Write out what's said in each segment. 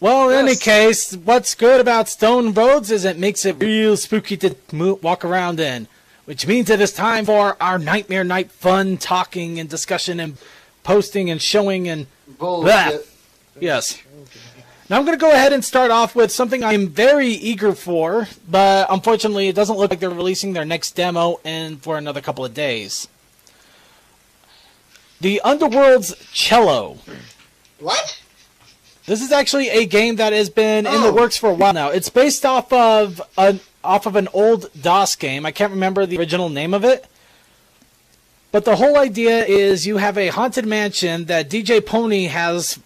Well, in any case, what's good about stone roads is it makes it real spooky to walk around in, which means it is time for our Nightmare Night fun talking and discussion and posting and showing and bullshit. Yes. Now I'm going to go ahead and start off with something I'm very eager for, but unfortunately it doesn't look like they're releasing their next demo for another couple of days. The Underworld's Cello. What? This is actually a game that has been in the works for a while now. It's based off of an old DOS game. I can't remember the original name of it. But the whole idea is you have a haunted mansion that DJ Pony has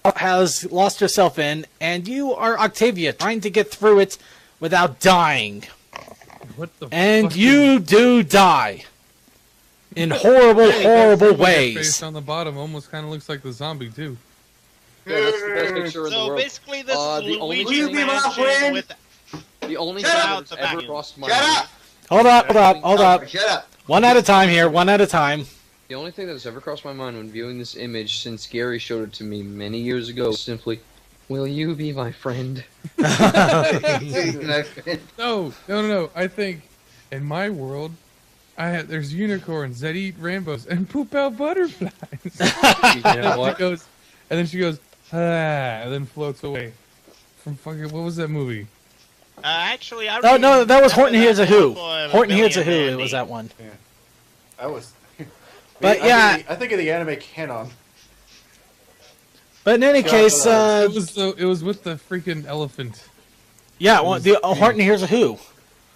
lost herself in, and you are Octavia trying to get through it without dying. What the and you do die. In horrible, horrible ways. Face on the bottom almost kind of looks like the zombie, too. Yeah, that's the best picture in the world. So basically this is Luigi's Will you be my mansion friend? with... The only Shut thing up, that's ever crossed my Shut mind. up! Hold up. Shut up! One at a time here, one at a time. The only thing that has ever crossed my mind when viewing this image since Gary showed it to me many years ago is simply, will you be my friend? No. I think in my world, there's unicorns that eat rainbows and poop out butterflies. You know what? And then she goes, and then floats away. From fucking, what was that movie? Actually, I No, that was Horton Hears a Who. for Horton Hears a Who, Billy and it was Mandy. that one. Yeah. That was. But yeah. I think of the anime canon. But in any case, It was with the freaking elephant. yeah, well, the Horton Hears a Who.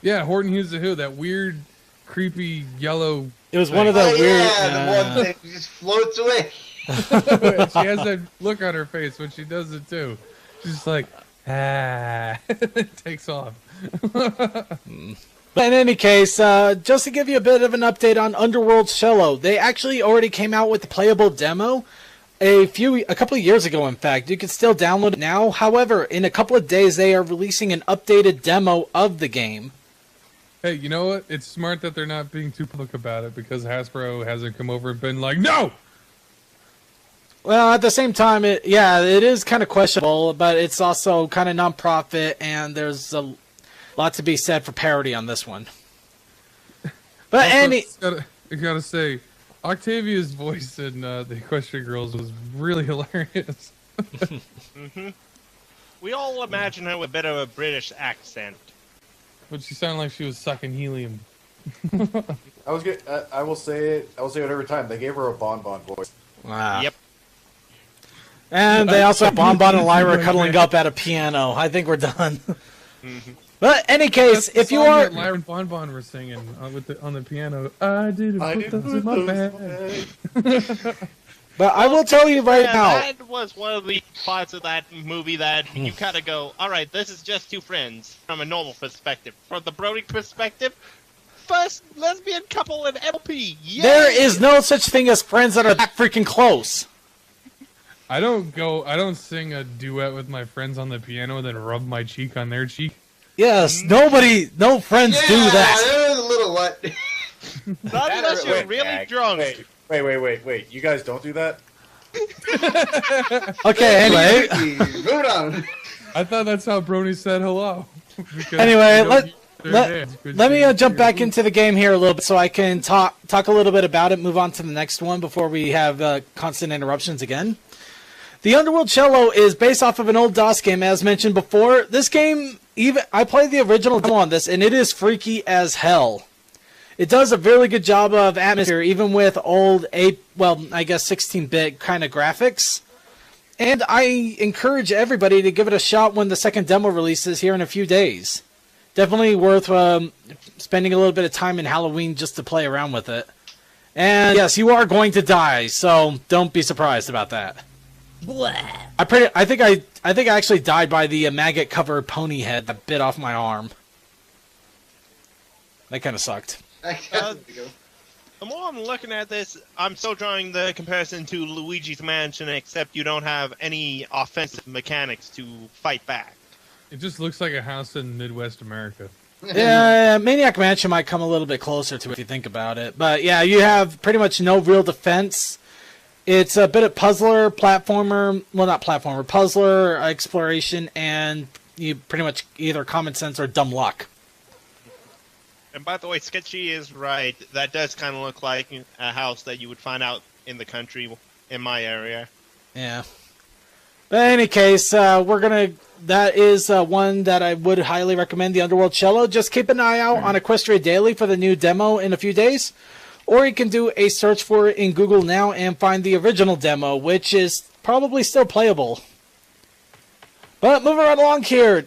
Yeah, Horton Hears a Who, that weird, creepy, yellow... It was one of the weird... the one thing just floats away. She has that look on her face when she does it, too. She's just like, it takes off. But in any case, just to give you a bit of an update on Underworld Cello, they actually already came out with the playable demo a couple of years ago, in fact. You can still download it now. However, in a couple of days, they are releasing an updated demo of the game. Hey, you know what? It's smart that they're not being too public about it because Hasbro hasn't come over and been like, no! Well, at the same time, it is kind of questionable, but it's also kind of non-profit, and there's a lot to be said for parody on this one. But I gotta say, Octavia's voice in the Equestrian Girls was really hilarious. We all imagine her with a bit of a British accent. But she sounded like she was sucking helium. I will say it every time. They gave her a bonbon voice. Wow. Yep. And they also have Bonbon and Lyra cuddling up at a piano. I think we're done. But any case, if you are... Lyra and Bonbon were singing on the piano. I didn't put those in my bag. But I will tell you right now... That was one of the parts of that movie that you kind of go, alright, this is just two friends from a normal perspective. From the Brony perspective, first lesbian couple in LP. Yay! There is no such thing as friends that are that freaking close. I don't sing a duet with my friends on the piano and then rub my cheek on their cheek. Yes, no friends do that. Yeah, there's a little what? Not unless you're really drunk. Wait. You guys don't do that? Okay, anyway. Moving on. I thought that's how Brony said hello. Anyway, let me jump back into the game here a little bit so I can talk a little bit about it, move on to the next one before we have constant interruptions again. The Underworld Cello is based off of an old DOS game, as mentioned before. This game, I played the original demo on this, and it is freaky as hell. It does a really good job of atmosphere, even with old 16-bit kind of graphics. And I encourage everybody to give it a shot when the second demo releases here in a few days. Definitely worth spending a little bit of time in Halloween just to play around with it. And yes, you are going to die, so don't be surprised about that. I think I actually died by the maggot-covered pony head that bit off my arm. That kind of sucked. The more I'm looking at this, I'm still drawing the comparison to Luigi's Mansion, except you don't have any offensive mechanics to fight back. It just looks like a house in Midwest America. Yeah, Maniac Mansion might come a little bit closer to it if you think about it. But yeah, you have pretty much no real defense. It's a bit of puzzler, platformer, well, not platformer, puzzler, exploration, and you pretty much either common sense or dumb luck. And by the way, Sketchy is right. That does kind of look like a house that you would find out in the country in my area. Yeah. But in any case, that is one that I would highly recommend, the Underworld Cello. Just keep an eye out on Equestria Daily for the new demo in a few days. Or you can do a search for it in Google now and find the original demo, which is probably still playable. But moving right along here.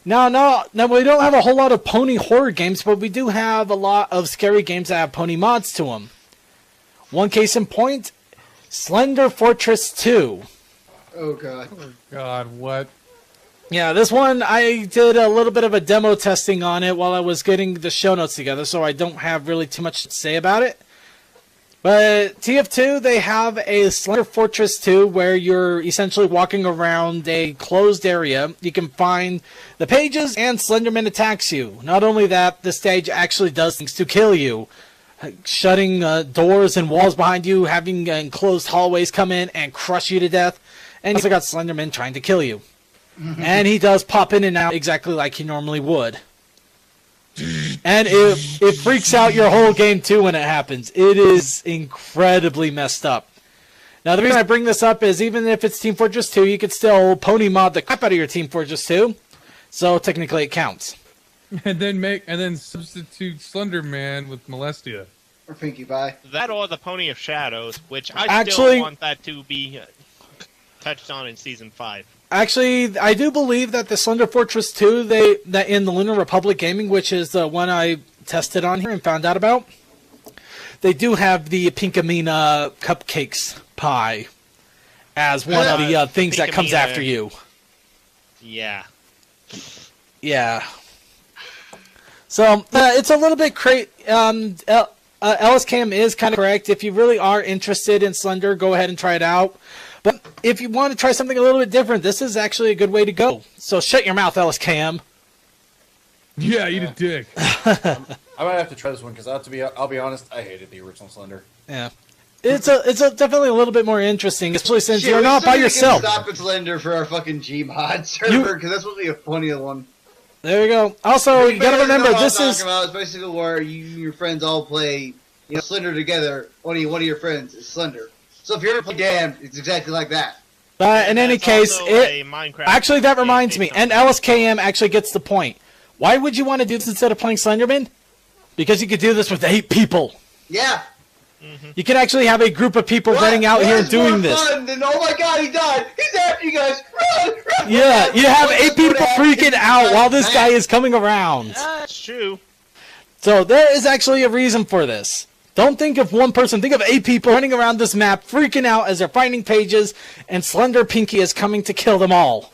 Now we don't have a whole lot of pony horror games, but we do have a lot of scary games that have pony mods to them. One case in point, Slender Fortress 2. Oh god. Oh God, what? Yeah, this one, I did a little bit of a demo testing on it while I was getting the show notes together, so I don't have really too much to say about it. But TF2, they have a Slender Fortress 2 where you're essentially walking around a closed area. You can find the pages and Slenderman attacks you. Not only that, the stage actually does things to kill you. Shutting doors and walls behind you, having enclosed hallways come in and crush you to death. And you also got Slenderman trying to kill you. And he does pop in and out exactly like he normally would. And it freaks out your whole game too when it happens. It is incredibly messed up. Now the reason I bring this up is even if it's Team Fortress 2, you could still pony mod the crap out of your Team Fortress 2. So technically it counts. And then substitute Slender Man with Molestia. Or Pinkie Pie. That or the Pony of Shadows, which I Actually, still want that to be touched on in Season 5. Actually, I do believe that the Slender Fortress 2, that in the Lunar Republic Gaming, which is the one I tested on here and found out about, they do have the Pinkamena cupcakes pie as one of the things that comes after you. Yeah. Yeah. So, it's a little bit crazy. LSKM is kind of correct. If you really are interested in Slender, go ahead and try it out. But if you want to try something a little bit different, this is actually a good way to go. So shut your mouth, LSKM. Yeah, eat a dick. I might have to try this one because I'll be honest, I hated the original Slender. Yeah. It's definitely a little bit more interesting, especially since you're not by We yourself. can stop at Slender for our fucking Gmod server because that's supposed to be a funny one. There you go. Also, you gotta remember, this is... It's basically where you and your friends all play, Slender together. Only one of your friends is Slender. So if you ever play Damned, it's exactly like that. But in any case, actually that reminds me, and LSKM actually gets the point. Why would you want to do this instead of playing Slenderman? Because you could do this with 8 people. Yeah. You can actually have a group of people running out here doing this. Fun than, oh my god, he died! He's after you guys! Run! Yeah, you have 8 people freaking out while this guy is coming around. That's true. So there is actually a reason for this. Don't think of one person, think of 8 people running around this map, freaking out as they're finding pages, and Slender Pinky is coming to kill them all.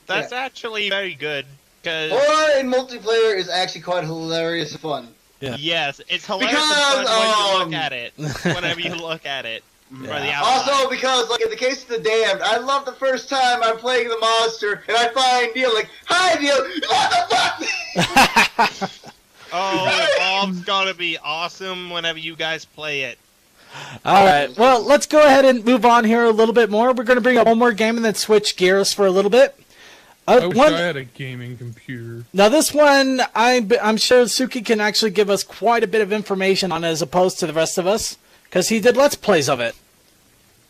That's actually very good. Horror in multiplayer is actually quite hilarious and fun. Yeah. Yes, it's hilarious and fun when you look at it. Whenever you look at it. For the outside. Also, because, like, in the case of the Damned, I love the first time I'm playing the monster, and I find Neil, like, hi, Neil! What the fuck? Oh, it's gonna be awesome whenever you guys play it. Alright, well, let's go ahead and move on here a little bit more. We're going to bring up one more game and then switch gears for a little bit. I wish I had a gaming computer. Now this one, I'm sure Suki can actually give us quite a bit of information on as opposed to the rest of us, because he did Let's Plays of it.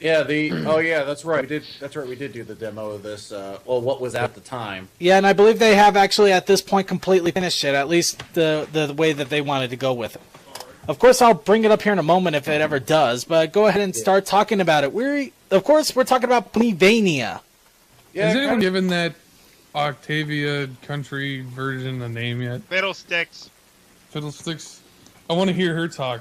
Yeah, oh yeah, that's right. We did do the demo of this. Well, what was at the time? Yeah, and I believe they have actually at this point completely finished it, at least the way that they wanted to go with it. Of course, I'll bring it up here in a moment if it ever does, but go ahead and start talking about it. Of course, we're talking about Ponyvania. Yeah, has anyone given that Octavia country version a name yet? Fiddlesticks. Fiddlesticks? I want to hear her talk.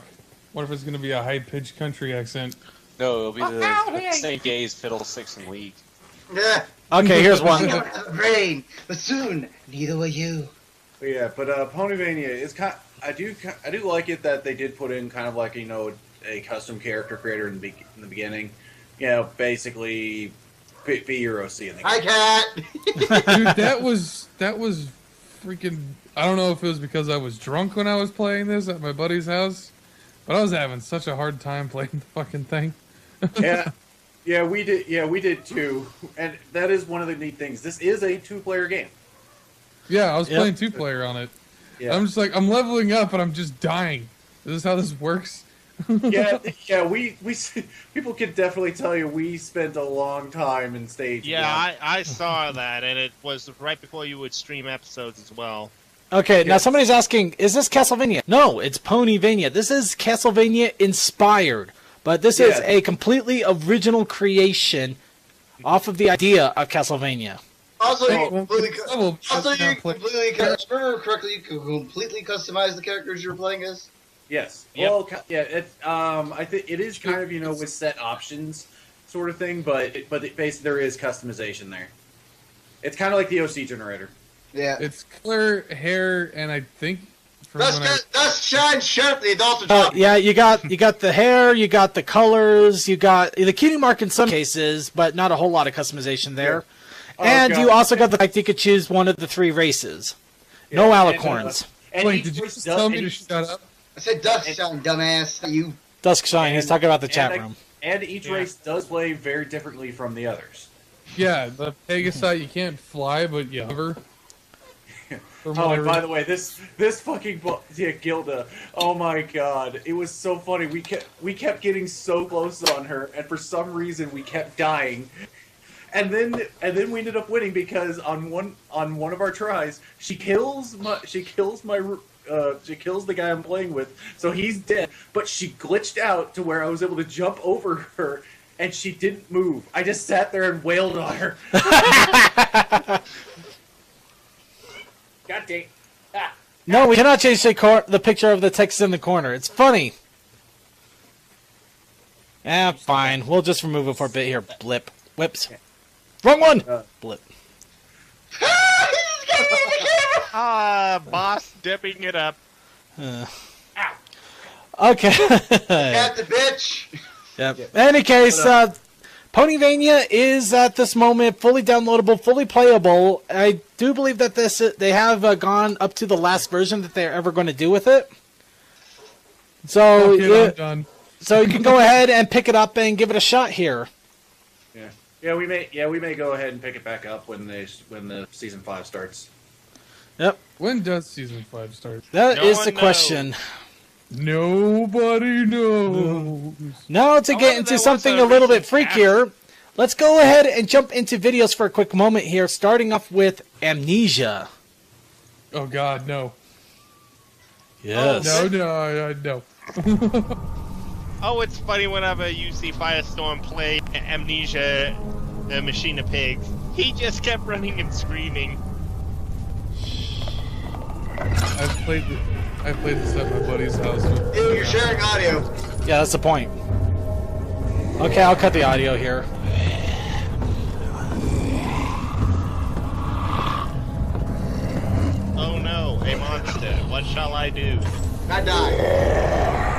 What if it's going to be a high-pitched country accent? No, it'll be the same gays, Fiddlesticks, and League. Yeah. Okay, here's one. I don't have a brain, but soon, neither will you. But yeah, Ponyvania is kind. I do like it that they did put in kind of like a custom character creator in the beginning. Basically, be your OC in the game. Hi, cat. Dude, that was freaking. I don't know if it was because I was drunk when I was playing this at my buddy's house, but I was having such a hard time playing the fucking thing. Yeah, we did. Yeah, we did too. And that is one of the neat things. This is a 2-player game. Yeah, I was playing 2-player on it. Yeah. I'm just like, I'm leveling up and I'm just dying. Is this how this works? Yeah. We people can definitely tell you we spent a long time in stage. Yeah, I saw that, and it was right before you would stream episodes as well. Okay, now somebody's asking, is this Castlevania? No, it's Ponyvania. This is Castlevania inspired, but this is a completely original creation off of the idea of Castlevania. Also, you completely, remember correctly, you can completely customize the characters you're playing as. Yes. Yep. Well, yeah. I think it is kind of with set options sort of thing, but basically there is customization there. It's kind of like the OC generator. Yeah. It's color, hair, and I think... Dust shine sharp, the adults are talking. Yeah, you got the hair, you got the colors, you got the cutie mark in some cases, but not a whole lot of customization there. Yeah. And you also got the fact you could choose one of the 3 races. Yeah, No alicorns. Wait, did you just tell me to shut up? I said dust shine, dumbass. You. Dusk Shine, he's talking about the chat room. And each race does play very differently from the others. Yeah, the Pegasite, you can't fly, but you hover. Oh, and by the way, this fucking Gilda. Oh my god, it was so funny. We kept getting so close on her, and for some reason we kept dying. And then we ended up winning because on one of our tries, she kills the guy I'm playing with, so he's dead. But she glitched out to where I was able to jump over her, and she didn't move. I just sat there and wailed on her. God dang. Ah. No, we cannot change the picture of the text in the corner. It's funny. Fine. We'll just remove it for a bit here. Blip. Whips. Wrong one! Blip. Boss dipping it up. Okay. Got the bitch. Yep. In any case, Ponyvania is at this moment fully downloadable, fully playable. I do believe that they have gone up to the last version that they're ever going to do with it. So, I'm done. So you can go ahead and pick it up and give it a shot here. Yeah, we may go ahead and pick it back up when the season 5 starts. Yep. When does season 5 start? That is the question. Nobody knows. Now to get into something a little bit freakier, let's go ahead and jump into videos for a quick moment here, starting off with Amnesia. Oh God, no. Yes. No. Oh, it's funny whenever you see Firestorm play Amnesia, the Machine of Pigs. He just kept running and screaming. I played this at my buddy's house. Dude, you're sharing audio. Yeah, that's the point. Okay, I'll cut the audio here. Oh no, a monster. What shall I do? I died.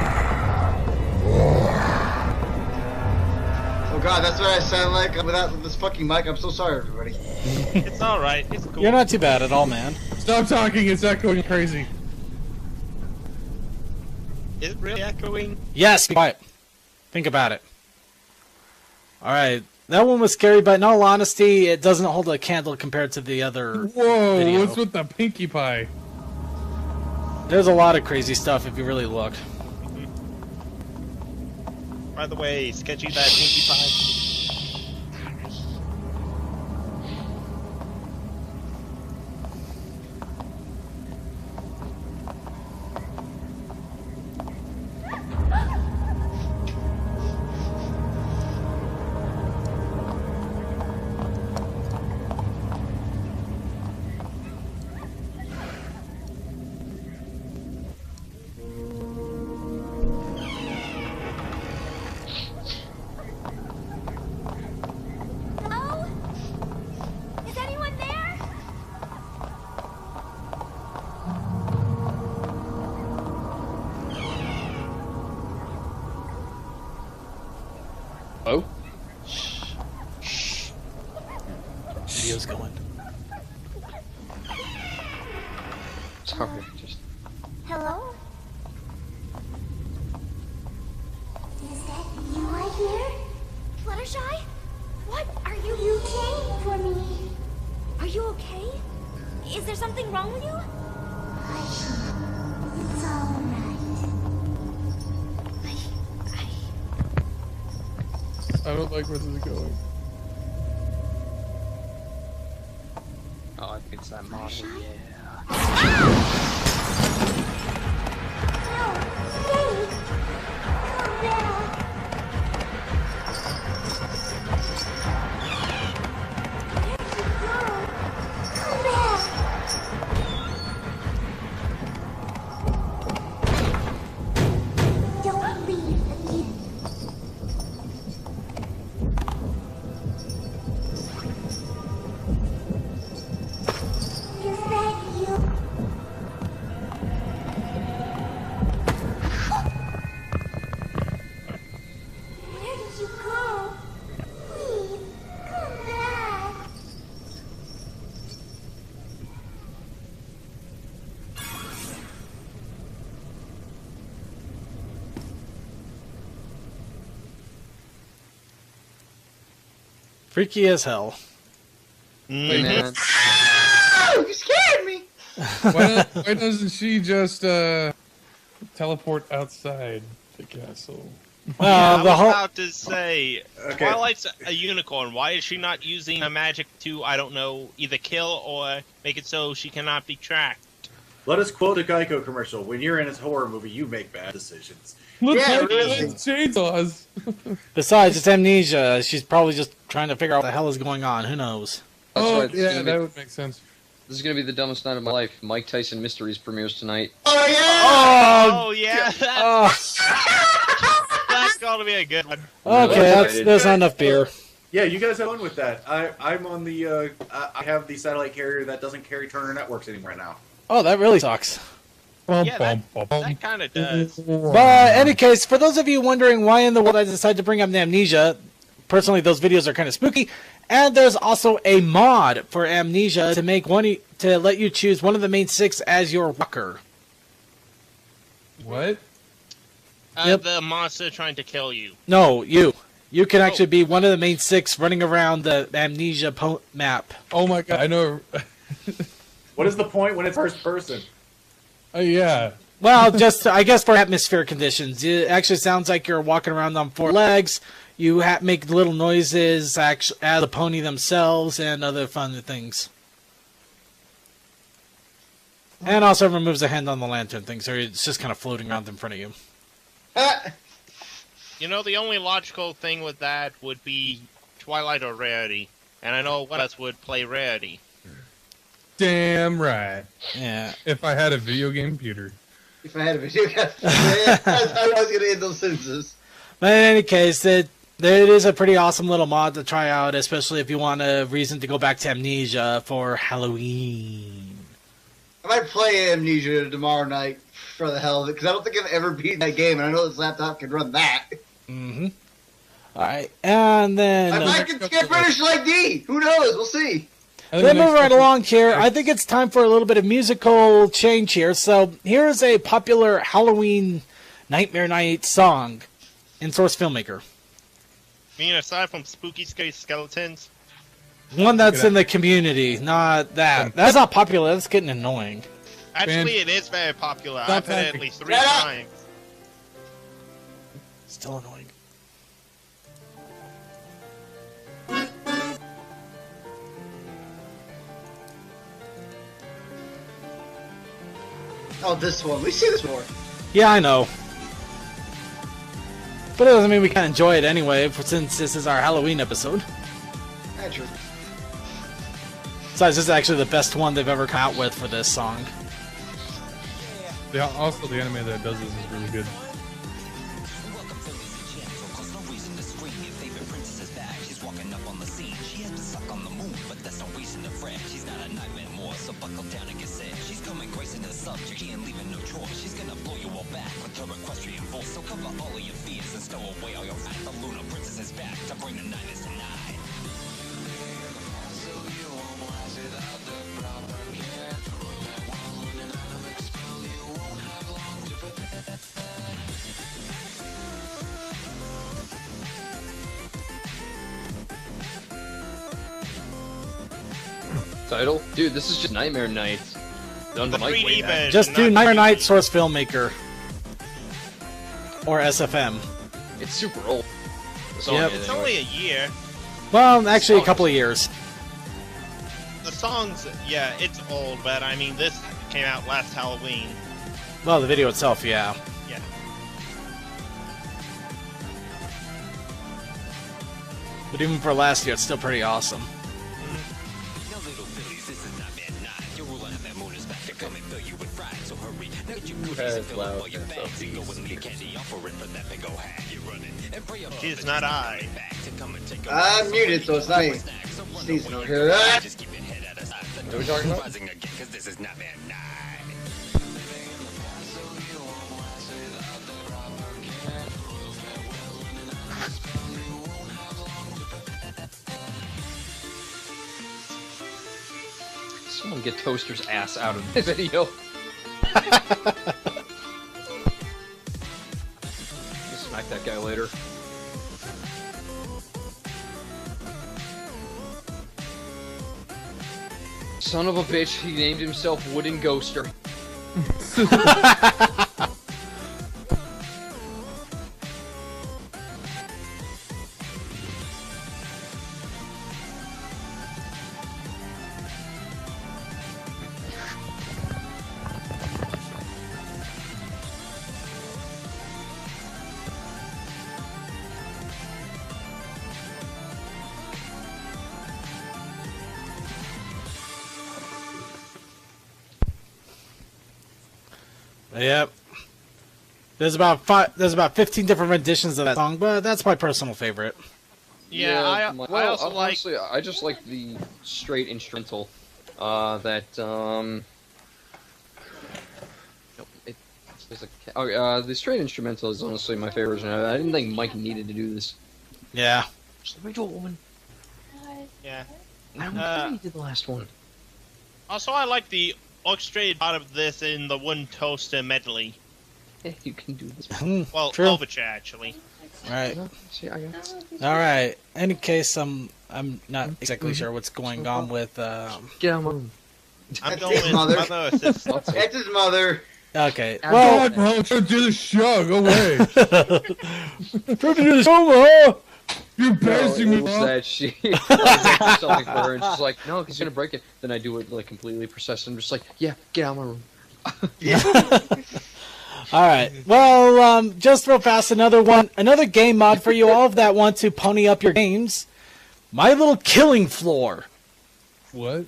Oh god, that's what I sound like without this fucking mic. I'm so sorry, everybody. It's alright, it's cool. You're not too bad at all, man. Stop talking, it's echoing crazy. Is it really echoing? Yes, be quiet. Think about it. Alright, that one was scary, but in all honesty, it doesn't hold a candle compared to the other Whoa, video. what's with the Pinkie Pie? There's a lot of crazy stuff if you really look. By the way, sketchy that Pinkie Pie. Oh? Video's going. Sorry, just... Hello? Is that you right here? Fluttershy? What are you? You came for me. Are you okay? Is there something wrong with you? It's all right. I don't like where this is going. Oh, I think it's that model. Yeah. No, Dave. Come back. Freaky as hell. Hey, man. Oh, you scared me. Why doesn't she just teleport outside the castle? I The was whole about to say, Okay. Twilight's a unicorn. Why is she not using a magic to, I don't know, either kill or make it so she cannot be tracked? Let us quote a Geico commercial. When you're in a horror movie, you make bad decisions. Look Yeah, like really. it's chainsaws. Besides, it's amnesia. She's probably just trying to figure out what the hell is going on. Who knows? That's Oh, right. This is yeah, gonna that be- would make sense. This is gonna be the dumbest night of my life. Mike Tyson Mysteries premieres tonight. Oh yeah. Oh, yeah, Oh, that's going to be a good one. okay, that's not enough beer. Yeah, you guys have fun with that. I'm on the. I have the satellite carrier that doesn't carry Turner Networks anymore right now. Oh, that really sucks. Yeah, that kind of does. But in any case, for those of you wondering why in the world I decided to bring up Amnesia, personally, those videos are kind of spooky. And there's also a mod for Amnesia to make to let you choose one of the main 6 as your walker. What? Yep. The monster trying to kill you. No, you. You can actually be one of the main 6 running around the Amnesia map. Oh my god, I know. What is the point when it's first person? Yeah. Well, just I guess for atmosphere conditions, it actually sounds like you're walking around on 4 legs. You make little noises as the pony themselves and other fun things. And also removes a hand on the lantern thing, so it's just kind of floating around in front of you. You know, the only logical thing with that would be Twilight or Rarity. And I know one of us would play Rarity. Damn right. Yeah. If I had a video game computer. If I had a video game, that's how I was gonna end those sentences. But in any case, it is a pretty awesome little mod to try out, especially if you want a reason to go back to Amnesia for Halloween. I might play Amnesia tomorrow night for the hell of it, because I don't think I've ever beaten that game, and I know this laptop can run that. Mm-hmm. Alright, and then... I might get British like D! Who knows? We'll see. Then moving right along here, I think it's time for a little bit of musical change here. So here's a popular Halloween Nightmare Night song in Source Filmmaker. I mean, aside from spooky, scary skeletons. One that's in the community, not that. That's not popular, that's getting annoying. Actually, it is very popular. Stop I've heard it at typing. least 3 Shut up. times. Still annoying. Oh, this one. We've seen this before. Yeah, I know. But it doesn't mean we can't enjoy it anyway, since this is our Halloween episode. That's true. Besides, this is actually the best one they've ever come out with for this song. Yeah, also, the anime that does this is really good. title? Dude, this is just Nightmare Night. Done The by Mike 3D way back. version, Just do not Nightmare 3D. Night Source Filmmaker. Or SFM. It's super old. The song Yep. is, It's anyway. only a year. Well, actually a couple of years. The songs, yeah, it's old, but I mean, this came out last Halloween. Well, the video itself, yeah. Yeah. But even for last year, it's still pretty awesome. Who has loud It's not I. I'm muted, so it's not me. Sneezing over here. Ah! What are we talking about? Someone get Toaster's ass out of the video. Just smack that guy later. Son of a bitch, he named himself Wooden Ghoster. Yep. There's about 15 different renditions of that song, but that's my personal favorite. Yeah, I also like. honestly, I just like the straight instrumental. The straight instrumental is honestly my favorite version. I didn't think Mike needed to do this. Yeah. Just let me do it, woman. Yeah. I'm glad he did the last one. Also, I like the orchestrated part of this in the one toaster medley. Yeah, you can do this. Well, True. overture actually. Right. See, I got All right. Any case, I'm not exactly sure what's going on with. Get out of my room. I'm That's going his with mother. mother assist. That's his mother. Okay. God, Well, bro, I'm trying to do the show. Go away. trying to do this over. You're embarrassing me, It's bro. that she I make something for her, and she's like, "No, he's gonna break it." Then I do it like completely processed. I'm just like, "Yeah, get out of my room." All right. Well, just real fast, another game mod for you all that want to pony up your games. My Little Killing Floor. What?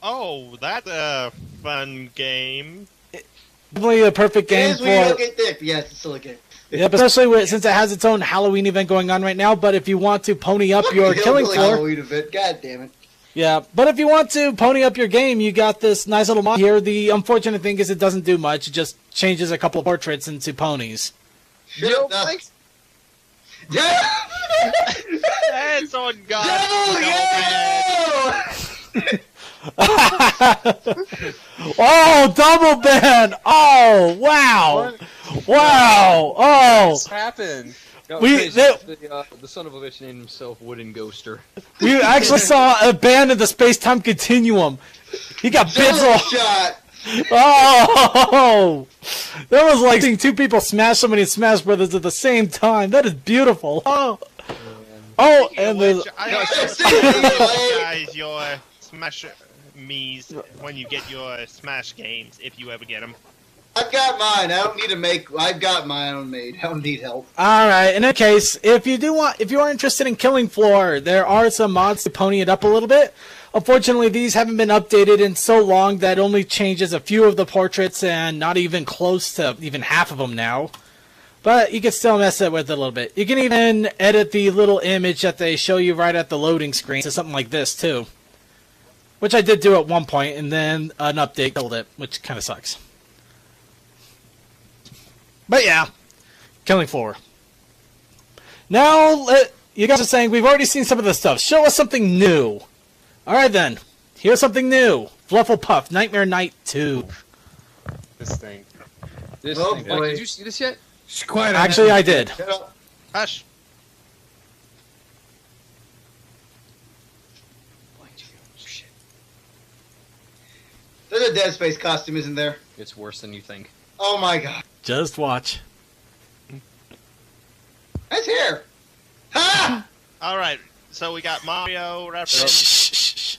Oh, that's a fun game. Definitely a perfect game Here's where you for. don't get dip. Yes, it's still a game. Yep, especially since it has its own Halloween event going on right now. But if you want to pony up your Fucking Killing hillbilly Floor, Halloween event. God damn it. yeah. But if you want to pony up your game, you got this nice little mod here. The unfortunate thing is it doesn't do much. It just changes a couple of portraits into ponies. Shut up. Yeah! That's on God. Devil, Oh, double ban! Oh, wow! Wow! Oh, What's happened? No, We- the son of a bitch named himself Wooden Ghoster. we actually saw a ban in the space-time continuum. He got bits Double all. shot. Oh, that was like seeing two people smash somebody in Smash Brothers at the same time. That is beautiful. Oh, and Which the I Yes, also yes. guys your Smash Me's when you get your Smash games, if you ever get them. I've got mine. I don't need to make. I've got my own made. I don't need help. all right. In any case, if you are interested in Killing Floor, there are some mods to pony it up a little bit. Unfortunately, these haven't been updated in so long that only changes a few of the portraits and not even close to even half of them now. But you can still mess it with it a little bit. You can even edit the little image that they show you right at the loading screen to something like this too. Which I did do at one point, and then an update killed it, which kind of sucks. But yeah, Killing Floor. Now, you guys are saying we've already seen some of this stuff. Show us something new. Alright then, here's something new. Flufflepuff, Nightmare Night 2. This thing. This Oh, thing. boy. Did you see this yet? Shh, quiet. Actually, I did. Shut up. Hush. Oh, shit. There's a Dead Space costume, isn't there? It's worse than you think. Oh my god. Just watch. That's here. Ha! All right, so we got Mario Shh, reference. shh, shh, shh.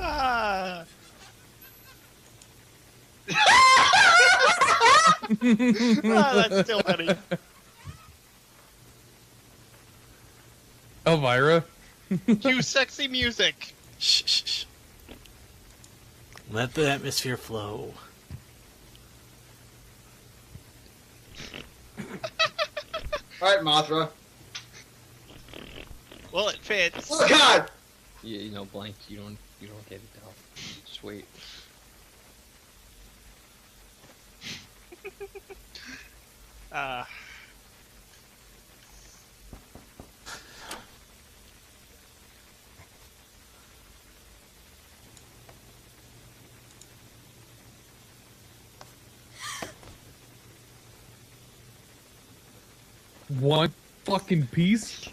Ah. That's still funny. Elvira. Cue sexy music. Shh, shh, shh. Let the atmosphere flow. Alright, Mothra. Well, it fits. Oh god! Yeah, you know, blank. You don't get it though. Just wait. Uh, One fucking piece.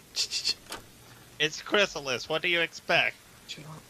it's Chrysalis. What do you expect? Shut up.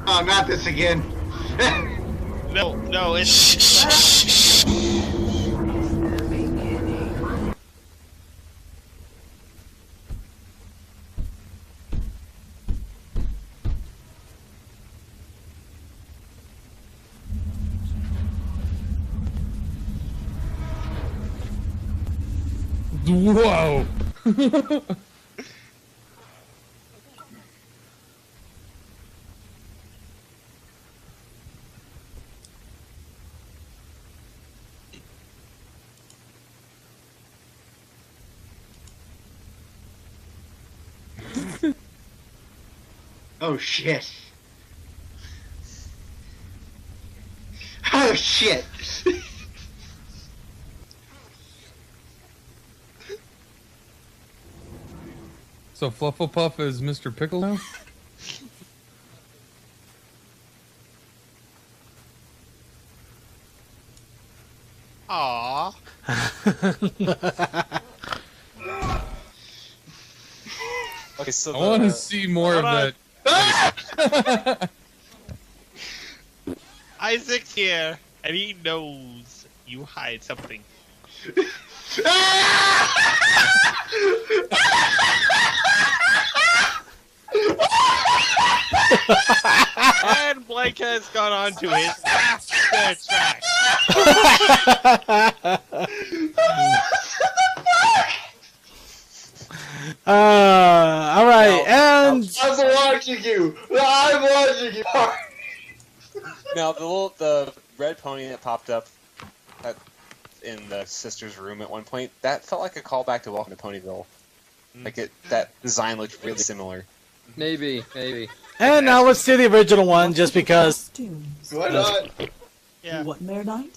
Oh, not this again. No, it's. Shh, shh, shh, shh. Whoa. Oh shit. Oh shit. So Flufflepuff is Mr. Pickle now? Aww. Okay, so I want to see more of Hold that. Isaac's here, and he knows you hide something. And Blake has gone on to his last track. All right, and I'm watching you. I'm watching you. now the red pony that popped up in the sister's room at one point, that felt like a callback to Welcome to Ponyville. Like that design looked really similar. Maybe. and now let's do the original one, just because. Costumes. Why not? Yeah. What Mayor Knight?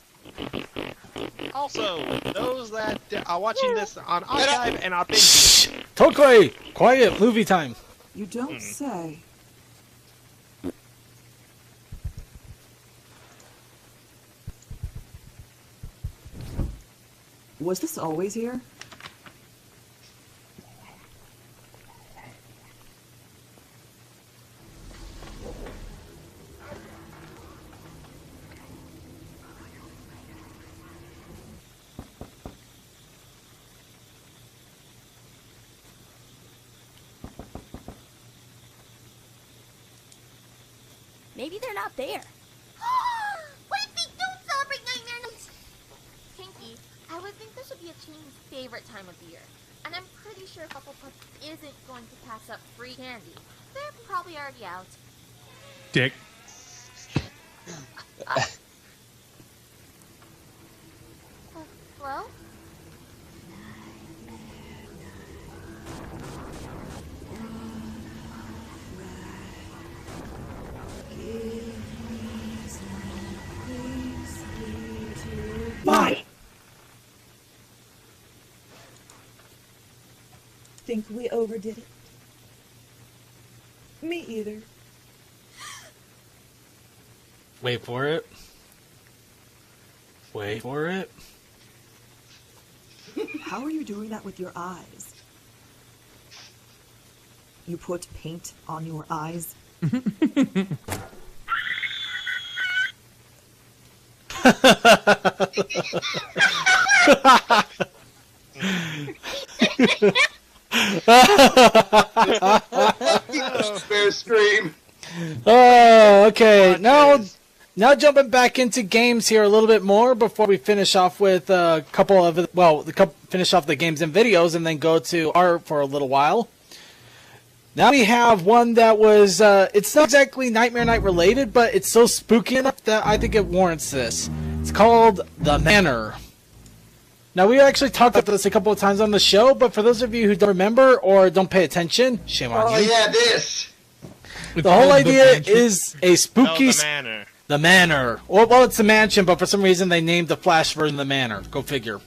Also, those that are watching this on archive and are binging, Tokoi, quiet, movie time. You don't say. Was this always here? Maybe they're not there. What if they don't celebrate Nightmare Night? Pinky, I would think this would be a teen's favorite time of the year. And I'm pretty sure Hufflepuff isn't going to pass up free candy. They're probably already out. Dick. Hello? Why? Think we overdid it? Me either. Wait for it. Wait for it. How are you doing that with your eyes? You put paint on your eyes? Spare scream. Oh, okay. Now jumping back into games here a little bit more before we finish off with a couple of finish off the games and videos and then go to art for a little while. Now we have one that was it's not exactly Nightmare Night related, but it's so spooky enough that I think it warrants this. It's called The Manor. Now, we actually talked about this a couple of times on the show, but for those of you who don't remember or don't pay attention, shame on you. Oh, yeah, this. The whole idea is a spooky... The Manor. The Manor. Well, it's the mansion, but for some reason they named the Flash version the Manor. Go figure.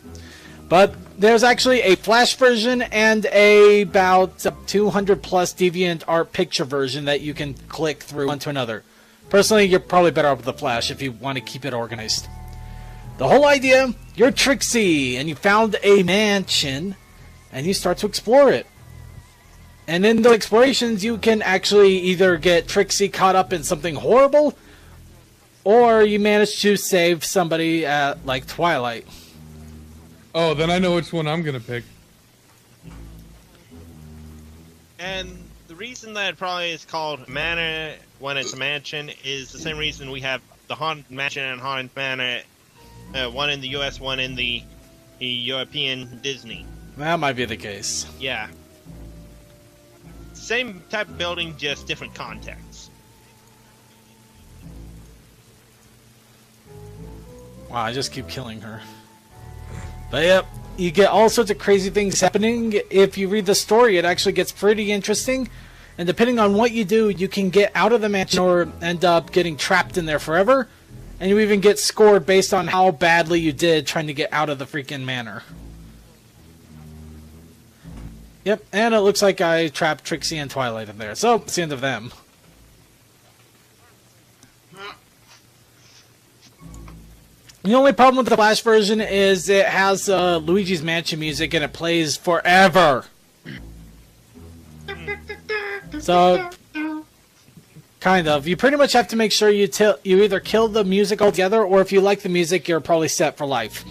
But there's actually a Flash version and a about 200 plus deviant art picture version that you can click through one to another. Personally, you're probably better off with the Flash if you want to keep it organized. The whole idea, you're Trixie, and you found a mansion, and you start to explore it. And in the explorations, you can actually either get Trixie caught up in something horrible, or you manage to save somebody at, like, Twilight. Oh, then I know which one I'm gonna pick. And the reason that it probably is called Manor when it's a mansion is the same reason we have the Haunted Mansion and Haunted Manor. One in the U.S., one in the European Disney. That might be the case. Yeah. Same type of building, just different contexts. Wow, I just keep killing her. But yep, you get all sorts of crazy things happening. If you read the story, it actually gets pretty interesting. And depending on what you do, you can get out of the mansion or end up getting trapped in there forever. And you even get scored based on how badly you did trying to get out of the freaking manor. Yep, and it looks like I trapped Trixie and Twilight in there. So, it's the end of them. The only problem with the Flash version is it has Luigi's Mansion music and it plays forever. So... kind of. You pretty much have to make sure you either kill the music altogether, or if you like the music, you're probably set for life.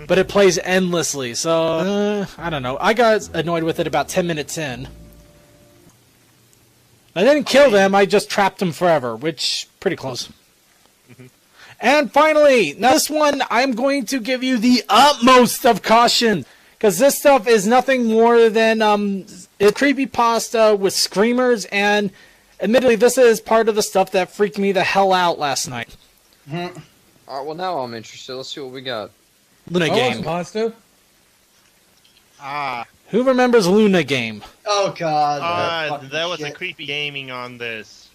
But it plays endlessly, so I don't know. I got annoyed with it about 10 minutes in. I didn't kill them, I just trapped them forever, which, pretty close. And finally, now this one, I'm going to give you the utmost of caution, because this stuff is nothing more than a creepypasta with screamers, and admittedly, this is part of the stuff that freaked me the hell out last night. Alright, well now I'm interested. Let's see what we got. Luna Game. Pasta? Who remembers Luna Game? Oh, God. There was a creepy gaming on this.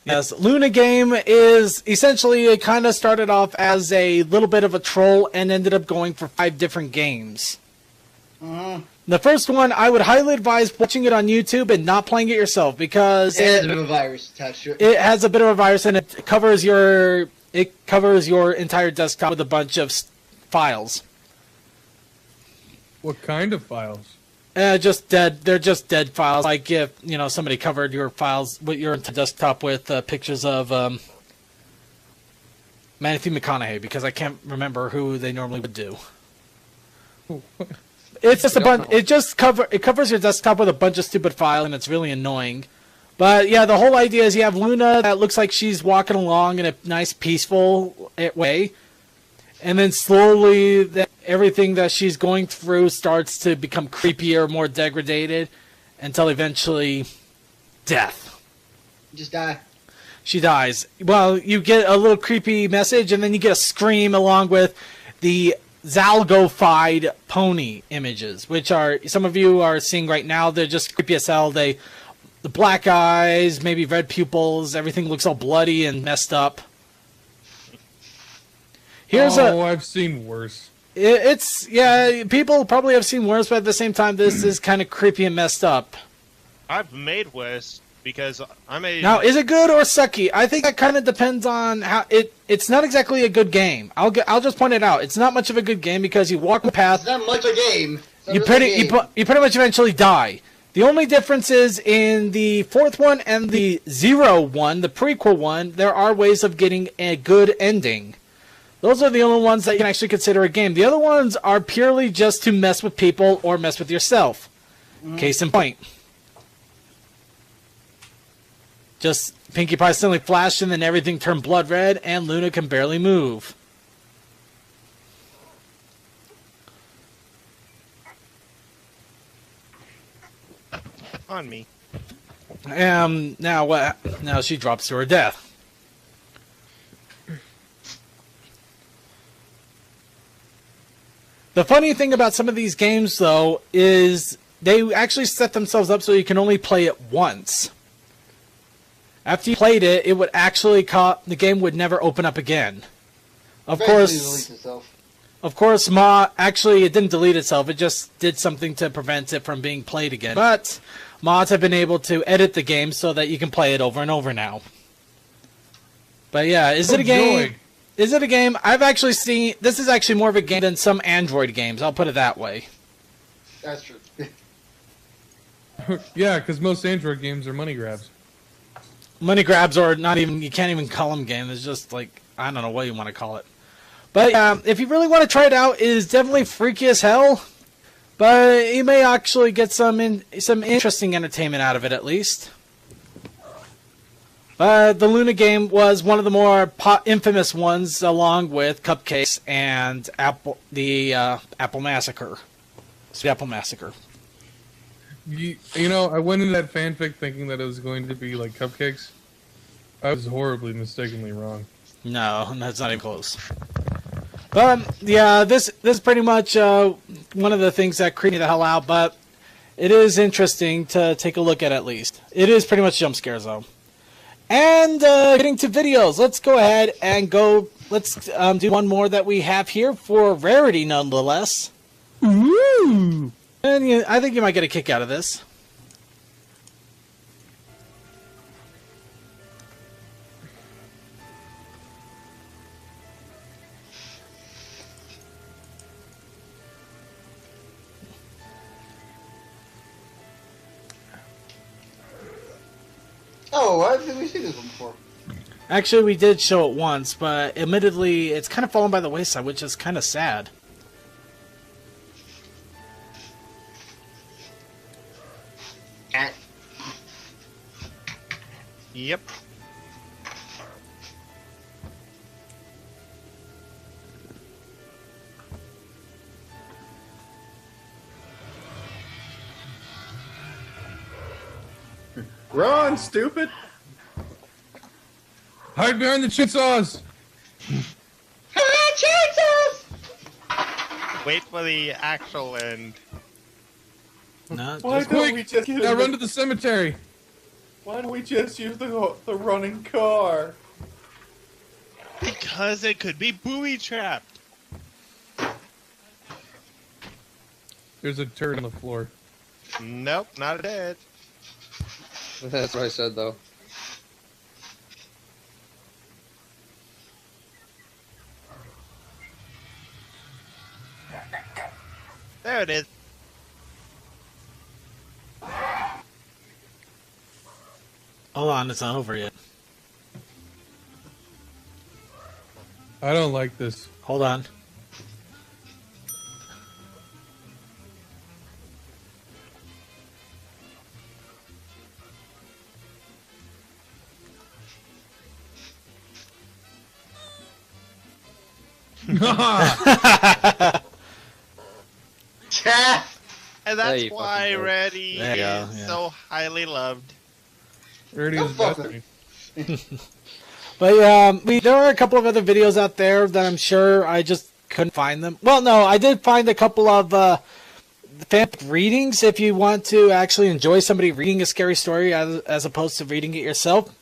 Yes, Luna Game is essentially, it kind of started off as a little bit of a troll and ended up going for 5 different games. The first one, I would highly advise watching it on YouTube and not playing it yourself, because it has a bit of a virus attached to it. It has a bit of a virus, and it covers your entire desktop with a bunch of files. What kind of files? Just dead. They're just dead files. Like if somebody covered your files with your desktop with pictures of Matthew McConaughey, because I can't remember who they normally would do. It's just a bunch. It covers your desktop with a bunch of stupid files, and it's really annoying. But yeah, the whole idea is you have Luna that looks like she's walking along in a nice, peaceful way, and then slowly everything that she's going through starts to become creepier, more degraded, until eventually death. Just die. she dies. Well, you get a little creepy message, and then you get a scream along with the Zalgo-fied pony images, which are, some of you are seeing right now. They're just creepy as hell. The black eyes, maybe red pupils, everything looks all bloody and messed up. I've seen worse. It's, yeah, people probably have seen worse, but at the same time, this is kind of creepy and messed up. I've made worse because I made. Now, is it good or sucky? I think that kind of depends on how it's not exactly a good game. I'll just point it out. It's not much of a good game because you walk the path. It's not much a game. You pretty much eventually die. The only difference is in the fourth one and the 0 one, the prequel one, there are ways of getting a good ending. Those are the only ones that you can actually consider a game. The other ones are purely just to mess with people or mess with yourself. Case in point. Just Pinkie Pie suddenly flashed and then everything turned blood red and Luna can barely move. On me. Now what? Now she drops to her death. The funny thing about some of these games, though, is they actually set themselves up so you can only play it once. After you played it, it would actually the game would never open up again. Of course, Ma actually it didn't delete itself. It just did something to prevent it from being played again. But mods have been able to edit the game so that you can play it over and over now. But yeah, is it a game? Is it a game? I've actually seen... This is actually more of a game than some Android games. I'll put it that way. That's true. Yeah, because most Android games are money grabs. Money grabs or not even... You can't even call them games. It's just like... I don't know what you want to call it. But if you really want to try it out, it is definitely freaky as hell. But you may actually get some interesting entertainment out of it at least. The Luna game was one of the more infamous ones, along with Cupcakes and the Apple Massacre. It's the Apple Massacre. You know, I went into that fanfic thinking that it was going to be like Cupcakes. I was horribly mistakenly wrong. No, that's not even close. But yeah, this is pretty much one of the things that creep me the hell out. But it is interesting to take a look at least. It is pretty much jump scares though. And getting to videos, let's go ahead and go. Let's do one more that we have here for rarity, nonetheless. Ooh. And I think you might get a kick out of this. Oh, I think we've seen this one before. Actually, we did show it once, but admittedly, it's kind of fallen by the wayside, which is kind of sad. Cat. Yep. Run, stupid! Hide behind the chainsaws! Chainsaws! Wait for the actual end. No, Why don't we just Now run to the cemetery! Why don't we just use the running car? Because it could be booby trapped. There's a turd on the floor. Nope, not dead. That's what I said, though. There it is. Hold on, it's not over yet. I don't like this. Hold on. And There that's you why fucking go. Reddy There you go, is yeah. so highly loved. Rarity Go is fuck destiny. But yeah, there are a couple of other videos out there that I'm sure I just couldn't find them. Well, no, I did find a couple of fanfic readings if you want to actually enjoy somebody reading a scary story as opposed to reading it yourself.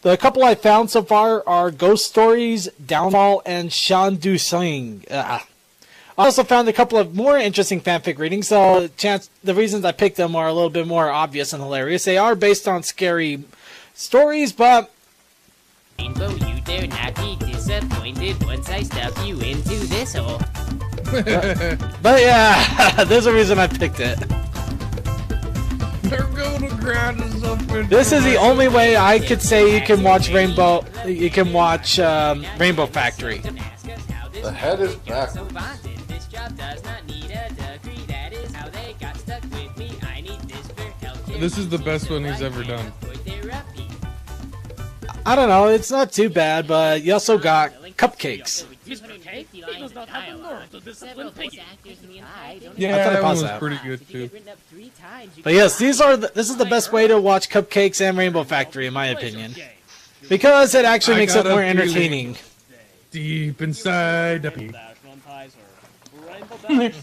The couple I found so far are Ghost Stories, Downfall, and Shan Du Sing. I also found a couple of more interesting fanfic readings, so the reasons I picked them are a little bit more obvious and hilarious. They are based on scary stories, but... Rainbow, you dare not be disappointed once I stuff you into this hole. but yeah, there's a reason I picked it. They're gonna grind us up into This is the only way I could say you can watch Rainbow. You can watch Rainbow Factory. The head is backwards. This is the best one he's ever done. I don't know, it's not too bad, but you also got Cupcakes. Yeah, that one was pretty good too. But yes, this is the best way to watch Cupcakes and Rainbow Factory, in my opinion, because it actually makes it more entertaining. Deep inside the peak.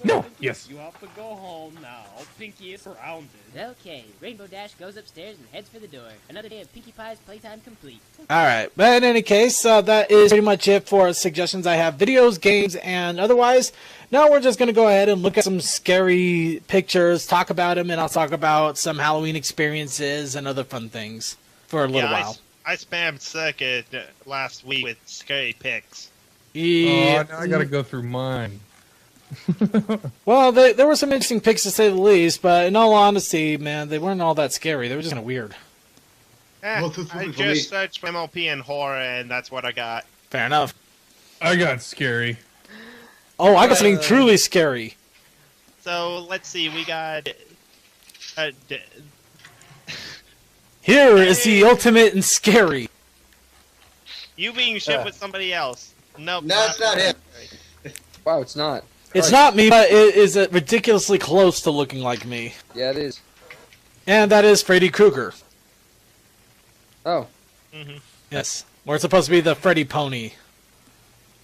No, yes. You have to go home now. Pinky is surrounded. Okay, Rainbow Dash goes upstairs and heads for the door. Another day of Pinkie Pie's playtime complete. Alright, but in any case, that is pretty much it for suggestions I have. Videos, games, and otherwise. Now we're just going to go ahead and look at some scary pictures, talk about them, and I'll talk about some Halloween experiences and other fun things for a little while. I spammed Circuit last week with scary pics. Yeah. Oh, now I gotta go through mine. Well, there were some interesting pics to say the least, but in all honesty, man, they weren't all that scary. They were just kind of weird. I just searched for MLP and horror, and that's what I got. Fair enough. I got scary. Oh, I got something truly scary. So, let's see, we got... Here is the ultimate and scary. You being shipped with somebody else. Nope. No, it's not him. Wow, it's not. It's not me, but it is ridiculously close to looking like me. Yeah, it is. And that is Freddy Krueger. Oh. Mm-hmm. Yes. Or it's supposed to be the Freddy Pony.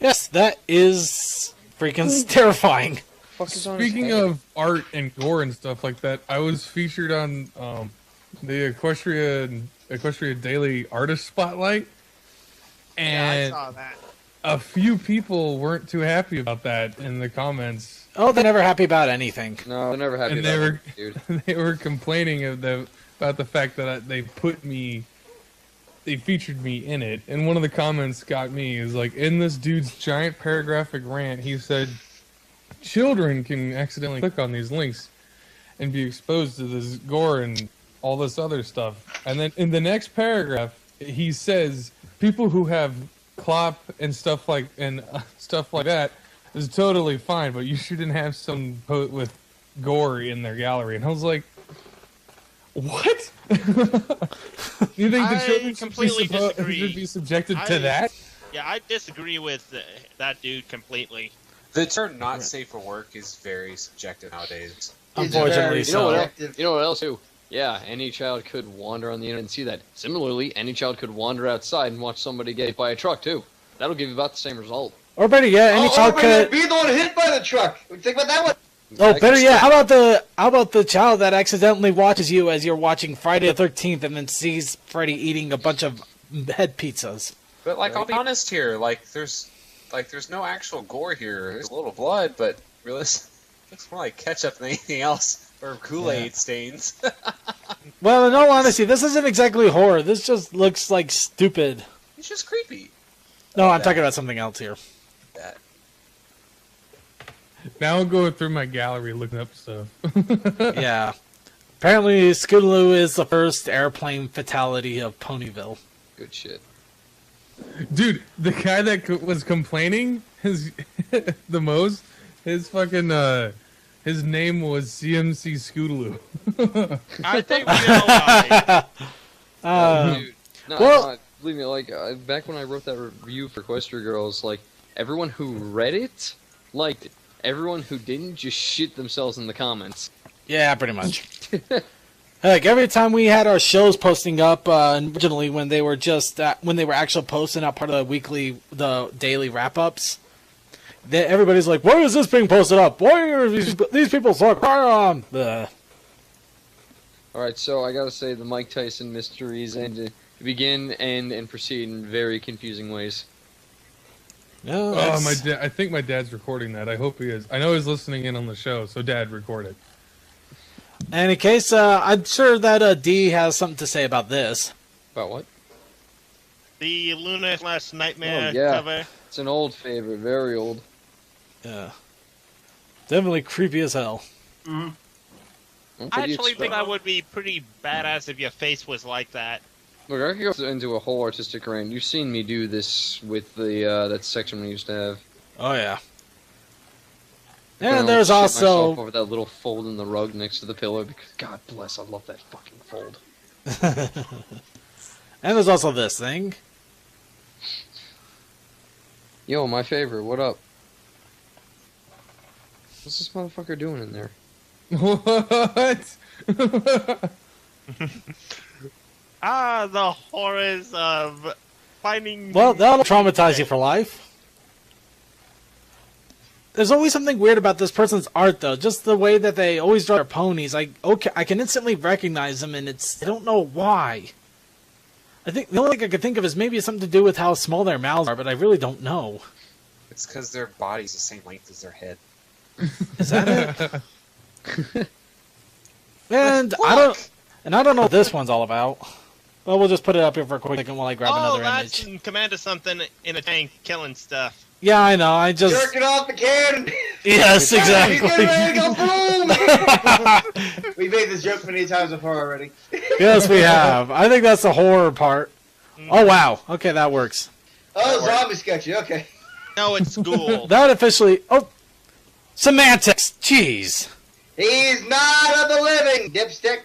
Yes, that is freaking terrifying. Speaking of art and gore and stuff like that, I was featured on the Equestria Daily Artist Spotlight, and yeah, I saw that. A few people weren't too happy about that in the comments. Oh, they're never happy about anything. No, they're never happy and about it, dude. They were complaining about the fact that they featured me in it. And one of the comments got me is like, in this dude's giant paragraphic rant, he said, children can accidentally click on these links and be exposed to this gore and all this other stuff. And then in the next paragraph, he says, people who have clop and stuff like that is totally fine, but you shouldn't have some with gore in their gallery. And I was like, what? You think the children should be subjected to that? Yeah, I disagree with that dude completely. The term "not safe for work" is very subjective nowadays. Unfortunately, so. You know what else too? Yeah, any child could wander on the internet and see that. Similarly, any child could wander outside and watch somebody get hit by a truck too. That'll give you about the same result. Or better yet, any child could be the one hit by the truck. Think about that one. Oh, better yet, how about the child that accidentally watches you as you're watching Friday the 13th and then sees Freddy eating a bunch of head pizzas? But I'll be honest here. There's no actual gore here. There's a little blood, but really, it looks more like ketchup than anything else. Or Kool-Aid stains. Well, in all honesty, this isn't exactly horror. This just looks like stupid. It's just creepy. No, I'm talking about something else here. That. Now I'm going through my gallery looking up stuff. Yeah. Apparently, Scootaloo is the first airplane fatality of Ponyville. Good shit. Dude, the guy that was complaining the most, his fucking, his name was CMC Scootaloo. I think we know why. Dude, no, believe me, back when I wrote that review for Equestria Girls, everyone who read it liked it. Everyone who didn't just shit themselves in the comments. Yeah, pretty much. Like every time we had our shows posting up originally when they were just when they were actually posting out part of the daily wrap ups, everybody's like, "Why is this being posted up? Why are these people suck?" All right, so I gotta say the Mike Tyson mysteries and begin, end, and proceed in very confusing ways. No, I think my dad's recording that. I hope he is. I know he's listening in on the show, so Dad, record it. In any case, I'm sure that D has something to say about this. About what? The Luna / Nightmare yeah. cover. It's an old favorite, very old. Yeah. Definitely creepy as hell. Mm-hmm. I actually think that would be pretty badass if your face was like that. Look, I could go into a whole artistic rant. You've seen me do this with the that section we used to have. Oh yeah. And there's also over that little fold in the rug next to the pillow because God bless, I love that fucking fold. And there's also this thing. Yo, my favorite. What up? What's this motherfucker doing in there? What? The horrors of finding... Well, that'll traumatize you for life. There's always something weird about this person's art, though. Just the way that they always draw their ponies. I can instantly recognize them, and I don't know why. I think the only thing I could think of is maybe it's something to do with how small their mouths are, but I really don't know. It's because their body's the same length as their head. Is that it? And I don't know what this one's all about. Well, we'll just put it up here for a quick second while I grab another that's image. Commander something in a tank killing stuff. Yeah, I know. I just jerking off the cannon. Yes, exactly. He's getting ready to go boom. We made this joke many times before already. Yes, we have. I think that's the horror part. Oh wow. Okay, that works. Oh, zombie sketchy. Okay. No, it's school. That officially. Oh, semantics. Jeez. He's not of the living, dipstick.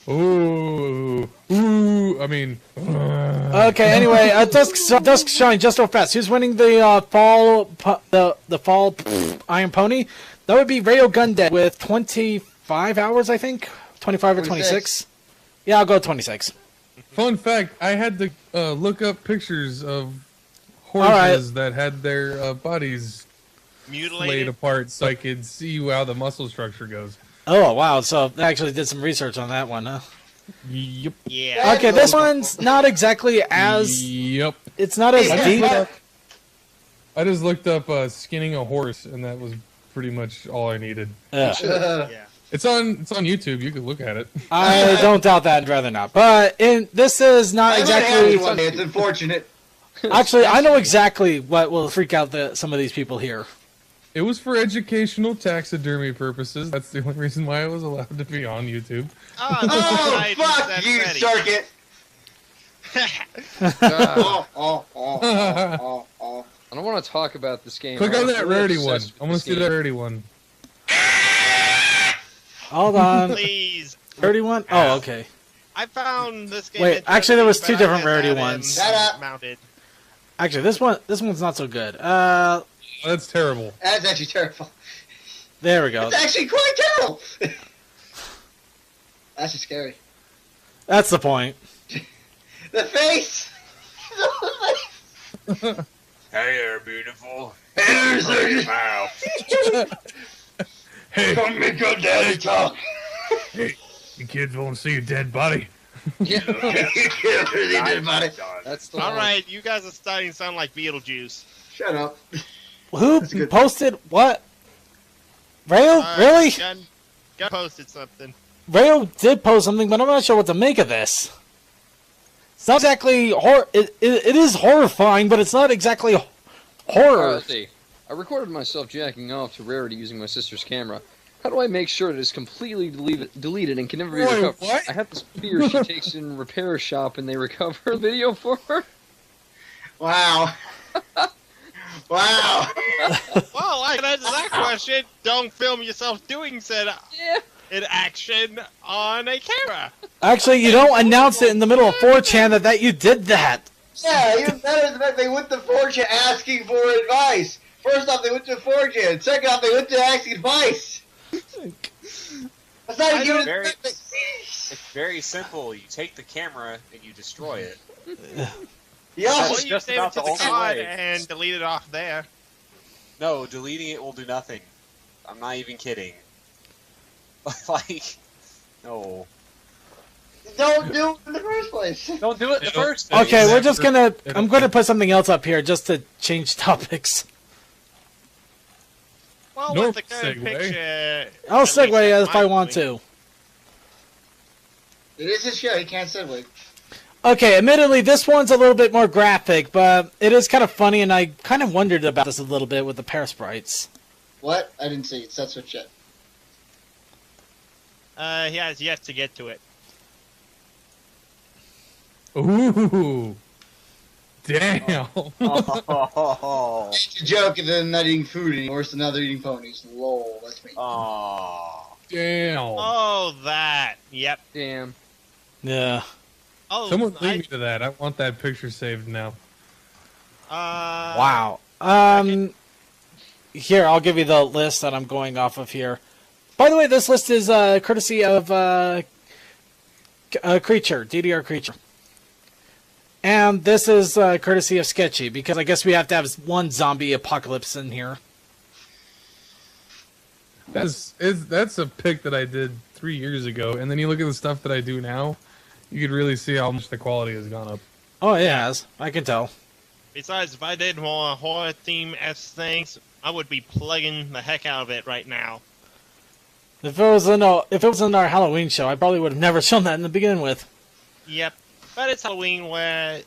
Ooh. I mean. Okay. Anyway, Dusk Shine just so fast. Who's winning the fall Iron Pony? That would be Rayo Gundead with 25 hours, I think. 25 or 26. Yeah, I'll go 26. Fun fact: I had to look up pictures of horses that had their bodies mutilated, laid apart, so I could see how the muscle structure goes. Oh wow! So I actually did some research on that one, huh? Yep. Yeah. Okay, this one's not exactly as. Yep. It's not as deep. I just looked up skinning a horse, and that was pretty much all I needed. Yeah. It's on YouTube. You could look at it. I don't doubt that. I'd rather not. But this is not exactly. One day. It's unfortunate. Actually, I know exactly what will freak out some of these people here. It was for educational taxidermy purposes. That's the only reason why I was allowed to be on YouTube. Oh, fuck you, Circuit! I don't want to talk about this game. Click on that rarity one. I want to see that rarity one. Hold on. Please. Rarity one? Oh, okay. I found this game. Wait, actually, there was two different rarity ones. Mounted. Actually, this one's not so good. That's terrible. That's actually terrible. There we go. It's actually quite terrible. That's just scary. That's the point. The face. Hey there, beautiful. Hey there, Hey, come make your daddy talk. Hey, you kids want to see a dead body? Yeah, really dead body. That's the All one. right, you guys are starting to sound like Beetlejuice. Shut up. Who posted what? Rayo? Really? Gun posted something. Rayo did post something, but I'm not sure what to make of this. It's not exactly horror. It is horrifying, but it's not exactly horror. Let's see. I recorded myself jacking off to Rarity using my sister's camera. How do I make sure it is completely deleted and can never be recovered? What? I have this fear she takes it in a repair shop and they recover a video for her. Wow. Wow. Well, I can answer that question. Don't film yourself doing said in action on a camera. Actually, you don't announce it in the middle of 4chan that you did that. Yeah, even better than that, they went to 4chan asking for advice. First off, they went to 4chan. Second off, they went to asking advice. That's not even very, it's very simple. You take the camera and you destroy it. Yeah, Well, That's you just save about it to the the only cloud way. and delete it off there. No, deleting it will do nothing. I'm not even kidding. Like, no. don't do it in the first place. Don't do it in the first place. Okay, we're just gonna. I'm gonna put something else up here just to change topics. Well, Normal with the current segue. picture... I'll at least segue that's if I my want feeling. to. It is his show. He can't segue. Okay, admittedly, this one's a little bit more graphic, but it is kind of funny, and I kind of wondered about this a little bit with the pair sprites. What? I didn't see it. That's what yet. He has yet to get to it. Ooh. Damn. Oh. It's a joke, and then not eating food anymore, so now they're eating ponies. Lol, that's me. Oh. Damn. Oh, that. Yep. Damn. Yeah. Oh, Someone lead me to that. I want that picture saved now. Wow. Here, I'll give you the list that I'm going off of here. By the way, this list is courtesy of Creature, DDR Creature. And this is courtesy of Sketchy, because I guess we have to have one zombie apocalypse in here. That's a pic that I did 3 years ago, and then you look at the stuff that I do now, you could really see how much the quality has gone up. Oh, it has. I can tell. Besides, if I did more horror theme S things, I would be plugging the heck out of it right now. If it was in our Halloween show, I probably would have never shown that in the beginning with. Yep. But it's Halloween where...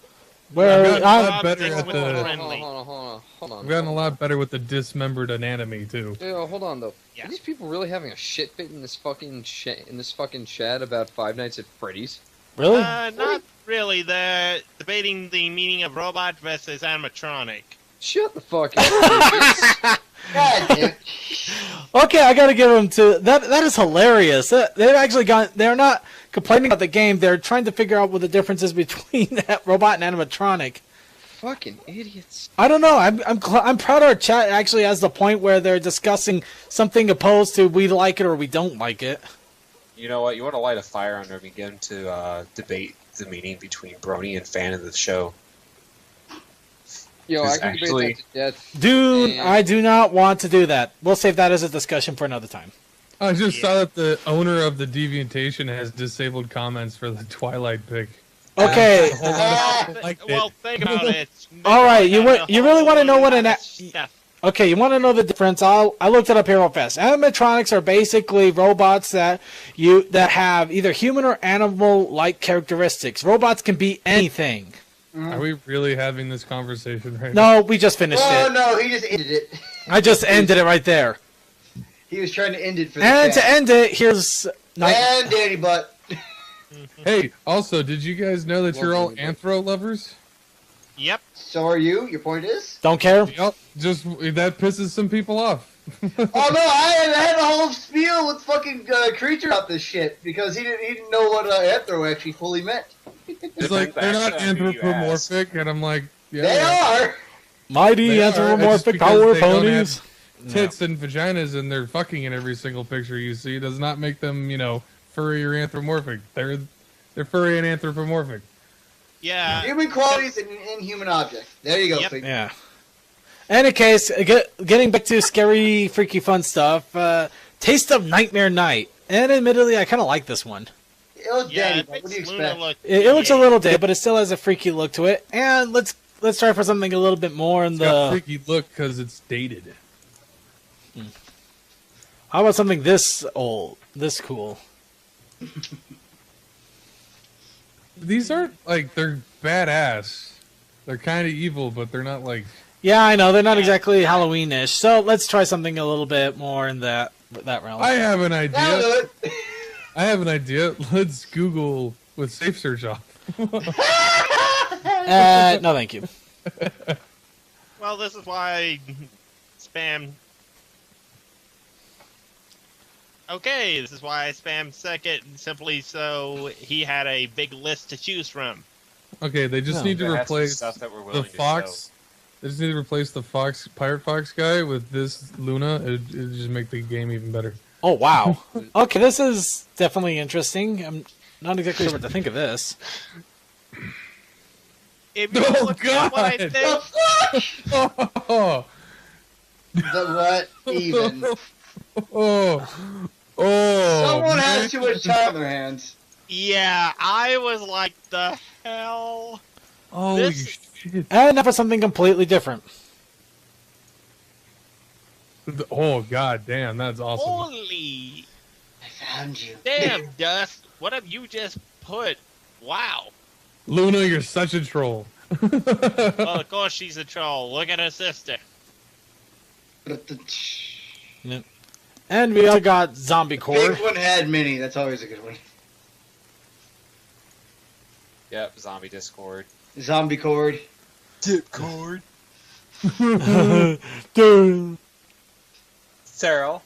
Where I've gotten a lot better things at with the. friendly. Hold on. I've gotten a lot better with the dismembered anatomy too. Yeah, hold on though. Yeah. Are these people really having a shit fit in this fucking chat about Five Nights at Freddy's? Really? Not really. They're debating the meaning of robot versus animatronic. Shut the fuck up. God damn. Okay, I gotta give them to that. That is hilarious. They've actually they're not complaining about the game. They're trying to figure out what the difference is between that robot and animatronic. Fucking idiots. I don't know. I'm proud our chat actually has the point where they're discussing something opposed to we like it or we don't like it. You know what? You want to light a fire under and begin to debate the meaning between Brony and fan of the show. Yo, I It's can actually- debate that to death. Dude, And- I do not want to do that. We'll save that as a discussion for another time. I just saw that the owner of the Deviantation has disabled comments for the Twilight pic. Okay. A whole lot of people liked it. Well, think about it. All right, you really want to know what an stuff. Okay, you want to know the difference? I looked it up here real fast. Animatronics are basically robots that have either human or animal-like characteristics. Robots can be anything. Are we really having this conversation right now? No, we just finished Oh it. no, he just ended it. I just ended it right there. He was trying to end it for the And chat. to end it, here's And Danny Butt. Hey, also, did you guys know that you're all anthro lovers? Yep. So are you? Your point is? Don't care. Yep. Just that pisses some people off. Oh no, I had a whole spiel with fucking Creature about this shit because he didn't know what anthro actually fully meant. It's like they're not anthropomorphic, and I'm like, yeah, They are. Mighty they are. It's just anthropomorphic because power they don't ponies. have tits and vaginas, and they're fucking in every single picture you see. Does not make them, furry or anthropomorphic. They're furry and anthropomorphic. Yeah. Human qualities and inhuman object. There you go. Yep. Pig. Yeah. Any case, getting back to scary, freaky, fun stuff. Taste of Nightmare Night, and admittedly, I kind of like this one. It was Yeah, Danny it Butt. What makes do you Luna expect? look... It looks a little dead, but it still has a freaky look to it. And let's try for something a little bit more in It's got a the. freaky look because it's dated. How about something this old, this cool? These aren't like they're badass. They're kind of evil, but they're not like. Yeah, I know they're not exactly Halloween-ish. So let's try something a little bit more in that realm. I have an idea. That'll do it. I have an idea. Let's Google with safe search off. No, thank you. Well, this is why spam... Okay, this is why I spammed second, simply so he had a big list to choose from. Okay, they just No. need to There has to be replace stuff that we're the willing to fox. They just need to replace the Pirate Fox guy with this Luna. It'd just make the game even better. Oh, wow. Okay, this is definitely interesting. I'm not exactly sure what to think of this. If you look at what I think, Oh, The what? Even. oh, Someone man. has too much time on their hands. yeah, I was like, the hell? Holy This- shit. And now for something completely different. Oh, god damn, that's awesome. Holy I found you. damn, Dust! What have you just put? Wow. Luna, you're such a troll. Well, of course she's a troll. Look at her sister. Yep. And we also got Zombie Core. Big one had mini. That's always a good one. Yep, zombie Discord. Zombie cord. Discord. Dude. Cyril.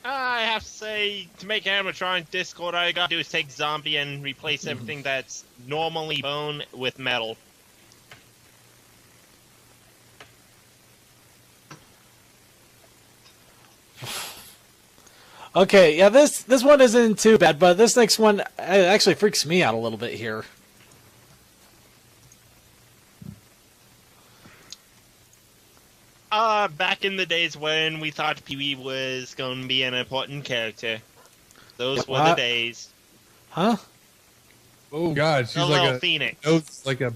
I have to say, to make animatronic Discord, all you gotta do is take zombie and replace everything that's normally bone with metal. Okay, yeah, this one isn't too bad, but this next one actually freaks me out a little bit here. Back in the days when we thought Pee-wee was going to be an important character. Those were the What? days. Huh? Oh god, she's The like little a phoenix. nose, like a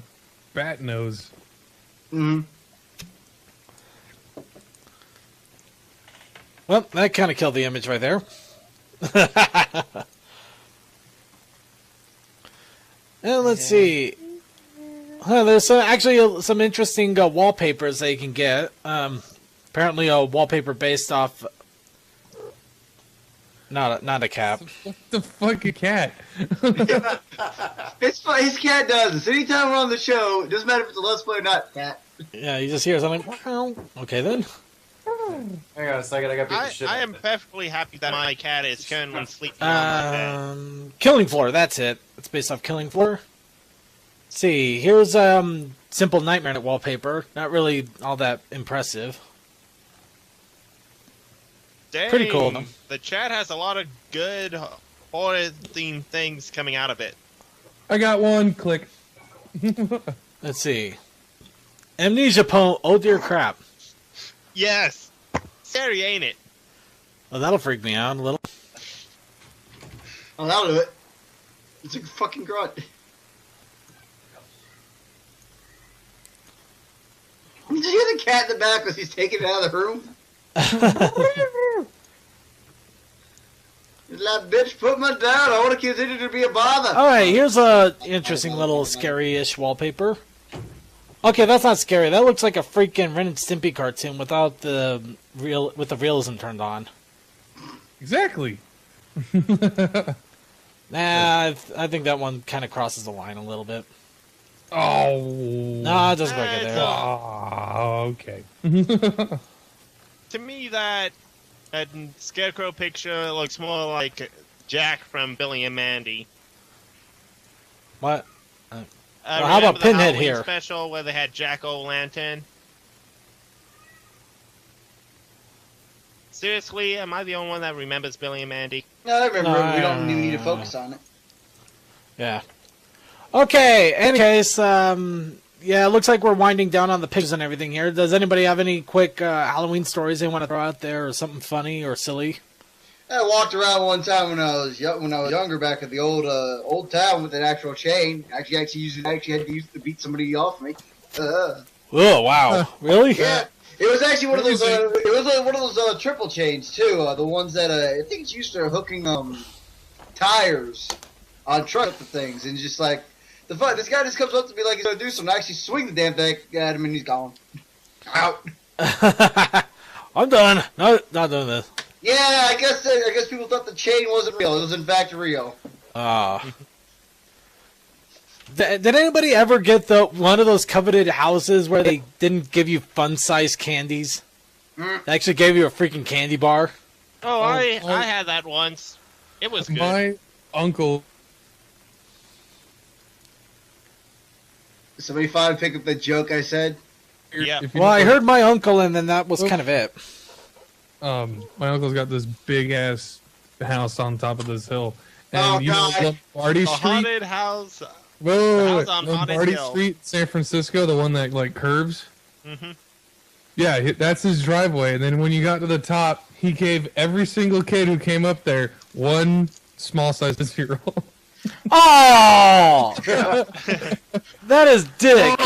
bat nose. Mm-hmm. Well, that kind of killed the image right there. And let's see. There's some interesting wallpapers that you can get. Apparently, a wallpaper based off. Not a cat. What the fuck, a cat? It's fun. His cat does this. Anytime we're on the show, it doesn't matter if it's a Let's Play or not, cat. Yeah, you just hear something. Wow. Okay then. Hang on a second, I got to beat the shit. I am perfectly happy that my cat is currently sleeping on my bed. Killing Floor. That's it. It's based off Killing Floor. Let's see, here's Simple Nightmare wallpaper. Not really all that impressive. Dang, Pretty cool, though. The chat has a lot of good horror-themed things coming out of it. I got one. Click. Let's see. Amnesia Poem. Oh dear crap. Yes! Scary, ain't it? Well, that'll freak me out a little. Oh, that'll do it. It's a fucking grunt. Did you hear the cat in the back as he's taking it out of the room? That bitch put me down. I want to continue to be a bother. Alright, here's a interesting little scary-ish wallpaper. Okay, that's not scary. That looks like a freaking Ren and Stimpy cartoon without the realism turned on. Exactly. Nah, I think that one kind of crosses the line a little bit. Oh. Nah, it doesn't quite get there. Oh, okay. To me, that scarecrow picture looks more like Jack from Billy and Mandy. What? Well, how Remember about the Pinhead Halloween here? Special where they had Jack O'Lantern. Seriously, am I the only one that remembers Billy and Mandy? No, I remember. We don't even need to focus on it. Yeah. Okay, any case, yeah, it looks like we're winding down on the pictures and everything here. Does anybody have any quick Halloween stories they want to throw out there, or something funny or silly? I walked around one time when I was younger, back at the old town with an actual chain. I actually had to use it to beat somebody off me. Oh wow! Really? Yeah, it was actually one of those. It was one of those triple chains too. The ones that I think it's used to hooking tires on trucks and things, and just like this guy just comes up to me like he's gonna do something. I actually swing the damn thing at him, and he's gone. Out. I'm done. No, not doing this. Yeah, I guess people thought the chain wasn't real. It was in fact real. Did anybody ever get one of those coveted houses where they didn't give you fun-sized candies? They actually gave you a freaking candy bar. Oh, I had that once. It was good. My uncle. Somebody finally pick up the joke I said. Yeah. Well, I heard my uncle, and then that was kind of it. my uncle's got this big ass house on top of this hill, and Oh, you know God. Lombardi The Street. haunted house. Whoa, house on Haunted Lombardi Hill. Street, San Francisco, the one that like curves. Mm-hmm. Yeah, that's his driveway. And then when you got to the top, he gave every single kid who came up there one small-sized 0. Oh, that is dick.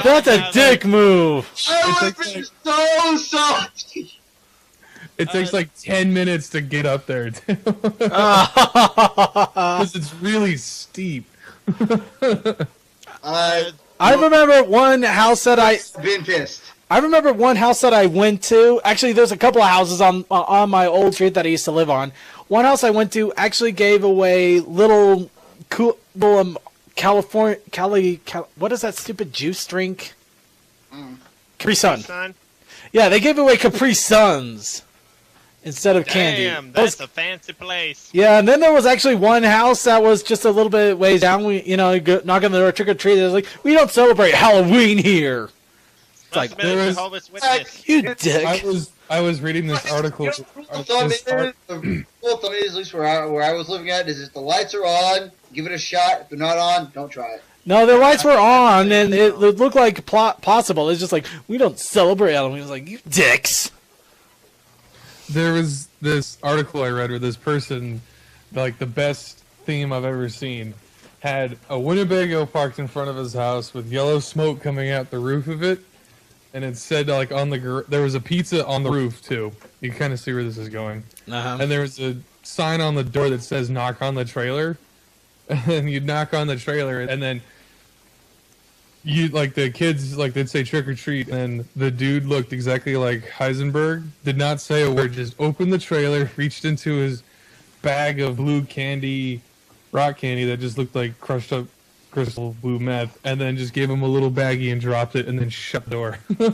That's a dick move. I would be so salty. It takes like 10 minutes to get up there, too. I Because it's really steep. remember one house that been pissed. I remember one house that I went to. Actually, there's a couple of houses on my old street that I used to live on. One house I went to actually gave away little cool California what is that stupid juice drink? Capri Sun. Son? Yeah, they gave away Capri Suns instead of candy. Damn, that's a fancy place. Yeah, and then there was actually one house that was just a little bit ways down. We, knock on the door, trick or treat. It was like, we don't celebrate Halloween here. It's like, there was- Jehovah's Witness. you dick. I was reading this article. The rule of thumb is, at least where I was living at, is if the lights are on, give it a shot. If they're not on, don't try it. No, the lights were on, and it looked like possible. It's just like, we don't celebrate Halloween. It was like, you dicks. There was this article I read where this person, like the best theme I've ever seen, had a Winnebago parked in front of his house with yellow smoke coming out the roof of it, and it said like on there was a pizza on the roof too. You can kind of see where this is going. Uh-huh. And there was a sign on the door that says "knock on the trailer," and you'd knock on the trailer, and then you like the kids like they'd say trick or treat, and the dude looked exactly like Heisenberg. Did not say a word. Just opened the trailer, reached into his bag of blue candy, rock candy that just looked like crushed up crystal blue meth, and then just gave him a little baggie and dropped it, and then shut the door. The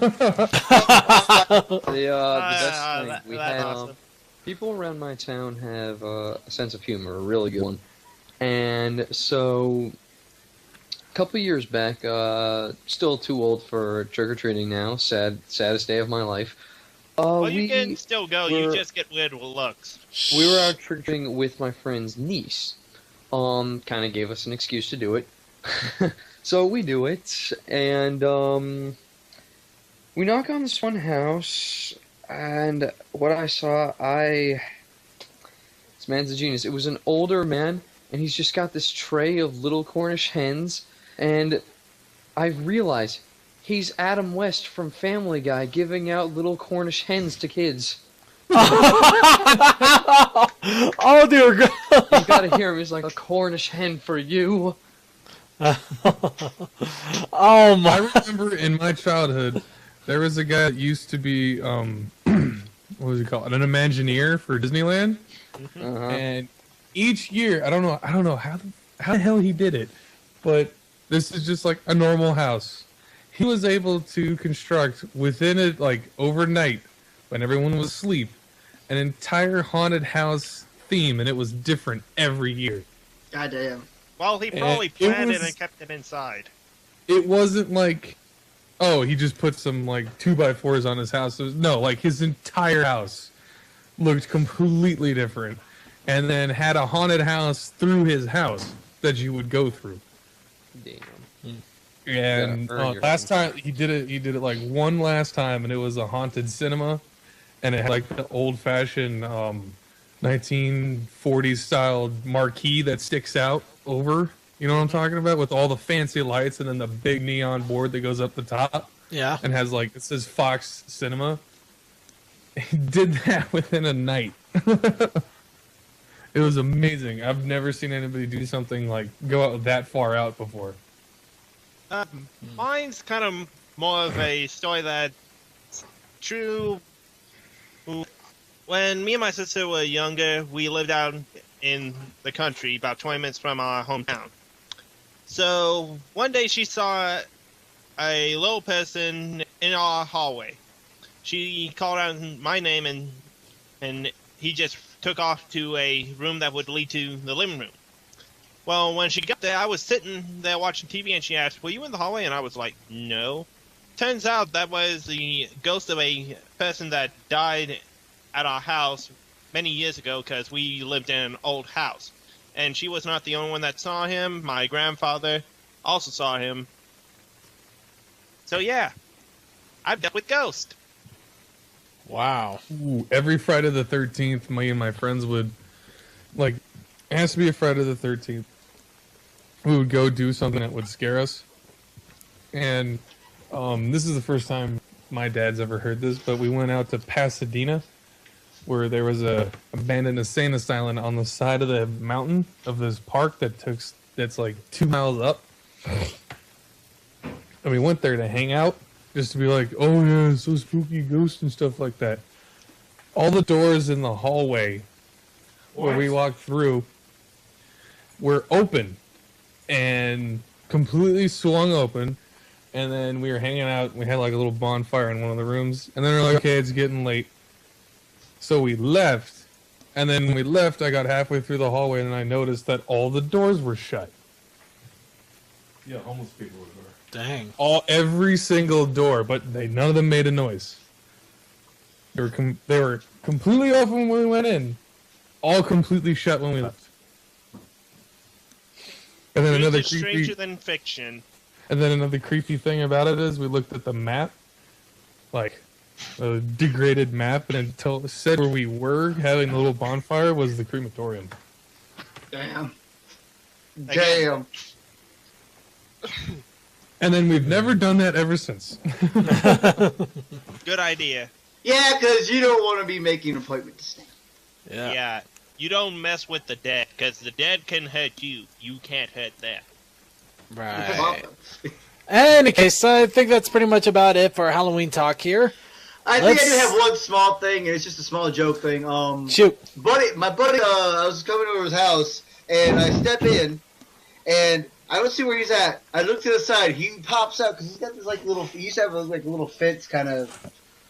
best thing we that's have. awesome. People around my town have a sense of humor, a really good one. And so, a couple years back, still too old for trick-or-treating now, saddest day of my life. Well, you can still go, you were- just get weird with looks. We were out trick-or-treating with my friend's niece. Kind of gave us an excuse to do it. So we do it, and we knock on this one house, and what I saw, this man's a genius. It was an older man, and he's just got this tray of little Cornish hens, and I realized he's Adam West from Family Guy giving out little Cornish hens to kids. Oh, dear God. You gotta hear him. He's like, a Cornish hen for you. Oh, my. I remember in my childhood, there was a guy that used to be, what was he called? An Imagineer for Disneyland. Uh-huh. And each year, I don't know how the hell he did it, but this is just like a normal house. He was able to construct within it, like overnight, when everyone was asleep, an entire haunted house theme, and it was different every year. Goddamn. Well, he probably it planned it was- and kept it inside. It wasn't like, oh, he just put some like 2x4s on his house. It was, no, like his entire house looked completely different, and then had a haunted house through his house that you would go through. Damn. And Yeah, earn your last time he did it like one last time, and it was a haunted cinema, and it had like the old-fashioned 1940s style marquee that sticks out over. You know what I'm talking about? With all the fancy lights and then the big neon board that goes up the top. Yeah. And has like, it says Fox Cinema. He did that within a night. It was amazing. I've never seen anybody do something like go out that far out before. Mine's kind of more of a story that's true. When me and my sister were younger, we lived out in the country, about 20 minutes from our hometown. So one day she saw a little person in our hallway. She called out my name, and he just took off to a room that would lead to the living room. Well, when she got there, I was sitting there watching TV, and she asked, "Were you in the hallway?" And I was like, "No." turns out that was the ghost of a person that died at our house many years ago because we lived in an old house. And she was not the only one that saw him. My grandfather also saw him. So yeah, I've dealt with ghosts. Wow. Ooh, every Friday the 13th, me and my friends would, like, it has to be a Friday the 13th. We would go do something that would scare us. And this is the first time my dad's ever heard this, but we went out to Pasadena, where there was a abandoned insane asylum on the side of the mountain of this park that's like 2 miles up. And we went there to hang out, just to be like, oh yeah, it's so spooky, ghosts and stuff like that. All the doors in the hallway where we walked through were open and completely swung open. And then we were hanging out. We had like a little bonfire in one of the rooms. And then we were like, okay, it's getting late. So we left. And then when we left, I got halfway through the hallway and I noticed that all the doors were shut. Yeah, homeless people were there. Dang. Every single door, but none of them made a noise. They were completely open when we went in, all completely shut when we left. And then another creepy. Stranger than fiction. And then another creepy thing about it is we looked at the map, like a degraded map, and it said where we were having the little bonfire was the crematorium. Damn. Damn. And then we've never done that ever since. Good idea. Yeah, because you don't want to be making an appointment to stay. Yeah. You don't mess with the dead, because the dead can hurt you. You can't hurt them. Right. In any case, I think that's pretty much about it for Halloween talk here. I think I do have one small thing, and it's just a small joke thing. Shoot. My buddy, I was coming over his house, and I step in, and I don't see where he's at. I look to the side. He pops out because he's got this like little. He used to have like a little fence kind of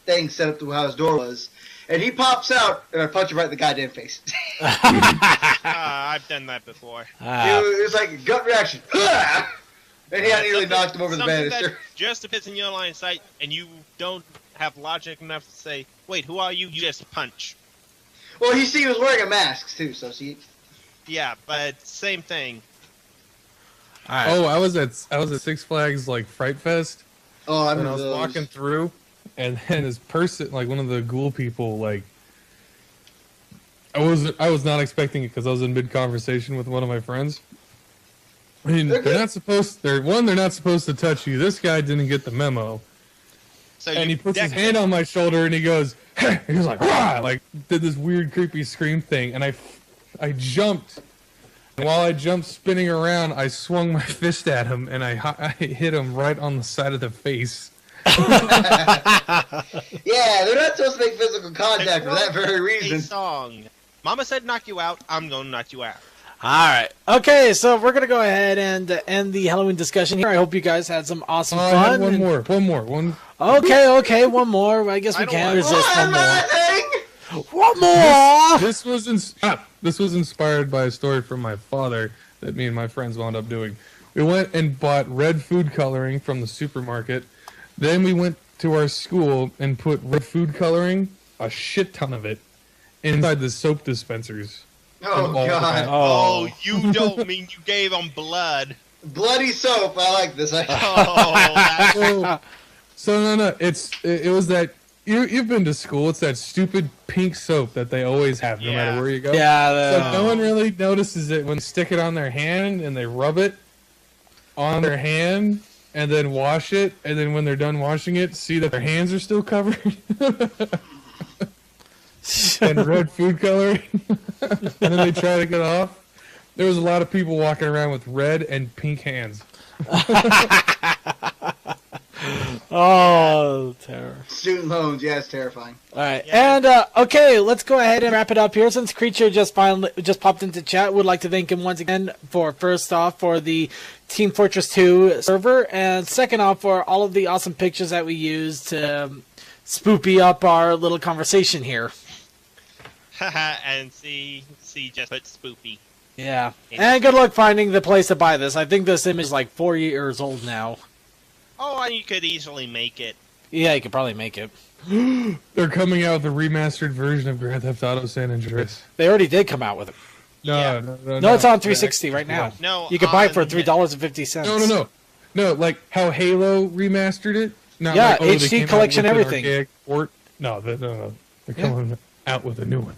thing set up to how his door was, and he pops out, and I punch him right in the goddamn face. I've done that before. It was like a gut reaction, and he nearly knocked him over the banister. Just if it's in your line of sight, and you don't have logic enough to say, "Wait, who are you?" You just punch. Well, he was wearing a mask too, so see. Yeah, but same thing. Right. Oh, I was at Six Flags like Fright Fest. Oh, I and remember I was those. walking through, and then this person, like one of the ghoul people, like I was not expecting it because I was in mid conversation with one of my friends. I mean, they're not supposed to touch you. This guy didn't get the memo. So and he puts his hand on my shoulder and he goes, hey! He was like, rah! Like did this weird creepy scream thing, and I jumped. And while I jumped spinning around, I swung my fist at him, and I hit him right on the side of the face. Yeah, they're not supposed to make physical contact for that very reason. Song. Mama said knock you out, I'm gonna knock you out. Alright. Okay, so we're going to go ahead and end the Halloween discussion here. I hope you guys had some awesome fun. I had one more. Okay, one more. I guess we can't resist one more. One more! This was inspired by a story from my father that me and my friends wound up doing. We went and bought red food coloring from the supermarket. Then we went to our school and put red food coloring, a shit ton of it, inside the soap dispensers. Oh, God. Oh, you don't mean you gave them blood. Bloody soap. I like this. So no. It was that you've been to school. It's that stupid pink soap that they always have, no matter where you go. Yeah. So no one really notices it when they stick it on their hand and they rub it on their hand and then wash it, and then when they're done washing it, see that their hands are still covered. And red food coloring. And then they try to get off. There was a lot of people walking around with red and pink hands. Oh, terror. Student loans, yeah, it's terrifying. Alright, and okay, let's go ahead and wrap it up here. Since Creature just popped into chat, would like to thank him once again for the Team Fortress 2 server, and second off for all of the awesome pictures that we used to spoopy up our little conversation here. And see, just put spoopy. Yeah. And good luck finding the place to buy this. I think this image is like 4 years old now. Oh, you could easily make it. Yeah, you could probably make it. They're coming out with a remastered version of Grand Theft Auto San Andreas. They already did come out with it. No, No, it's on 360 right now. No, you can buy it for $3.50. No, like how Halo remastered it. Not Yeah, like, they HD came out collection, with an everything. archaic port. No, they're coming out with a new one.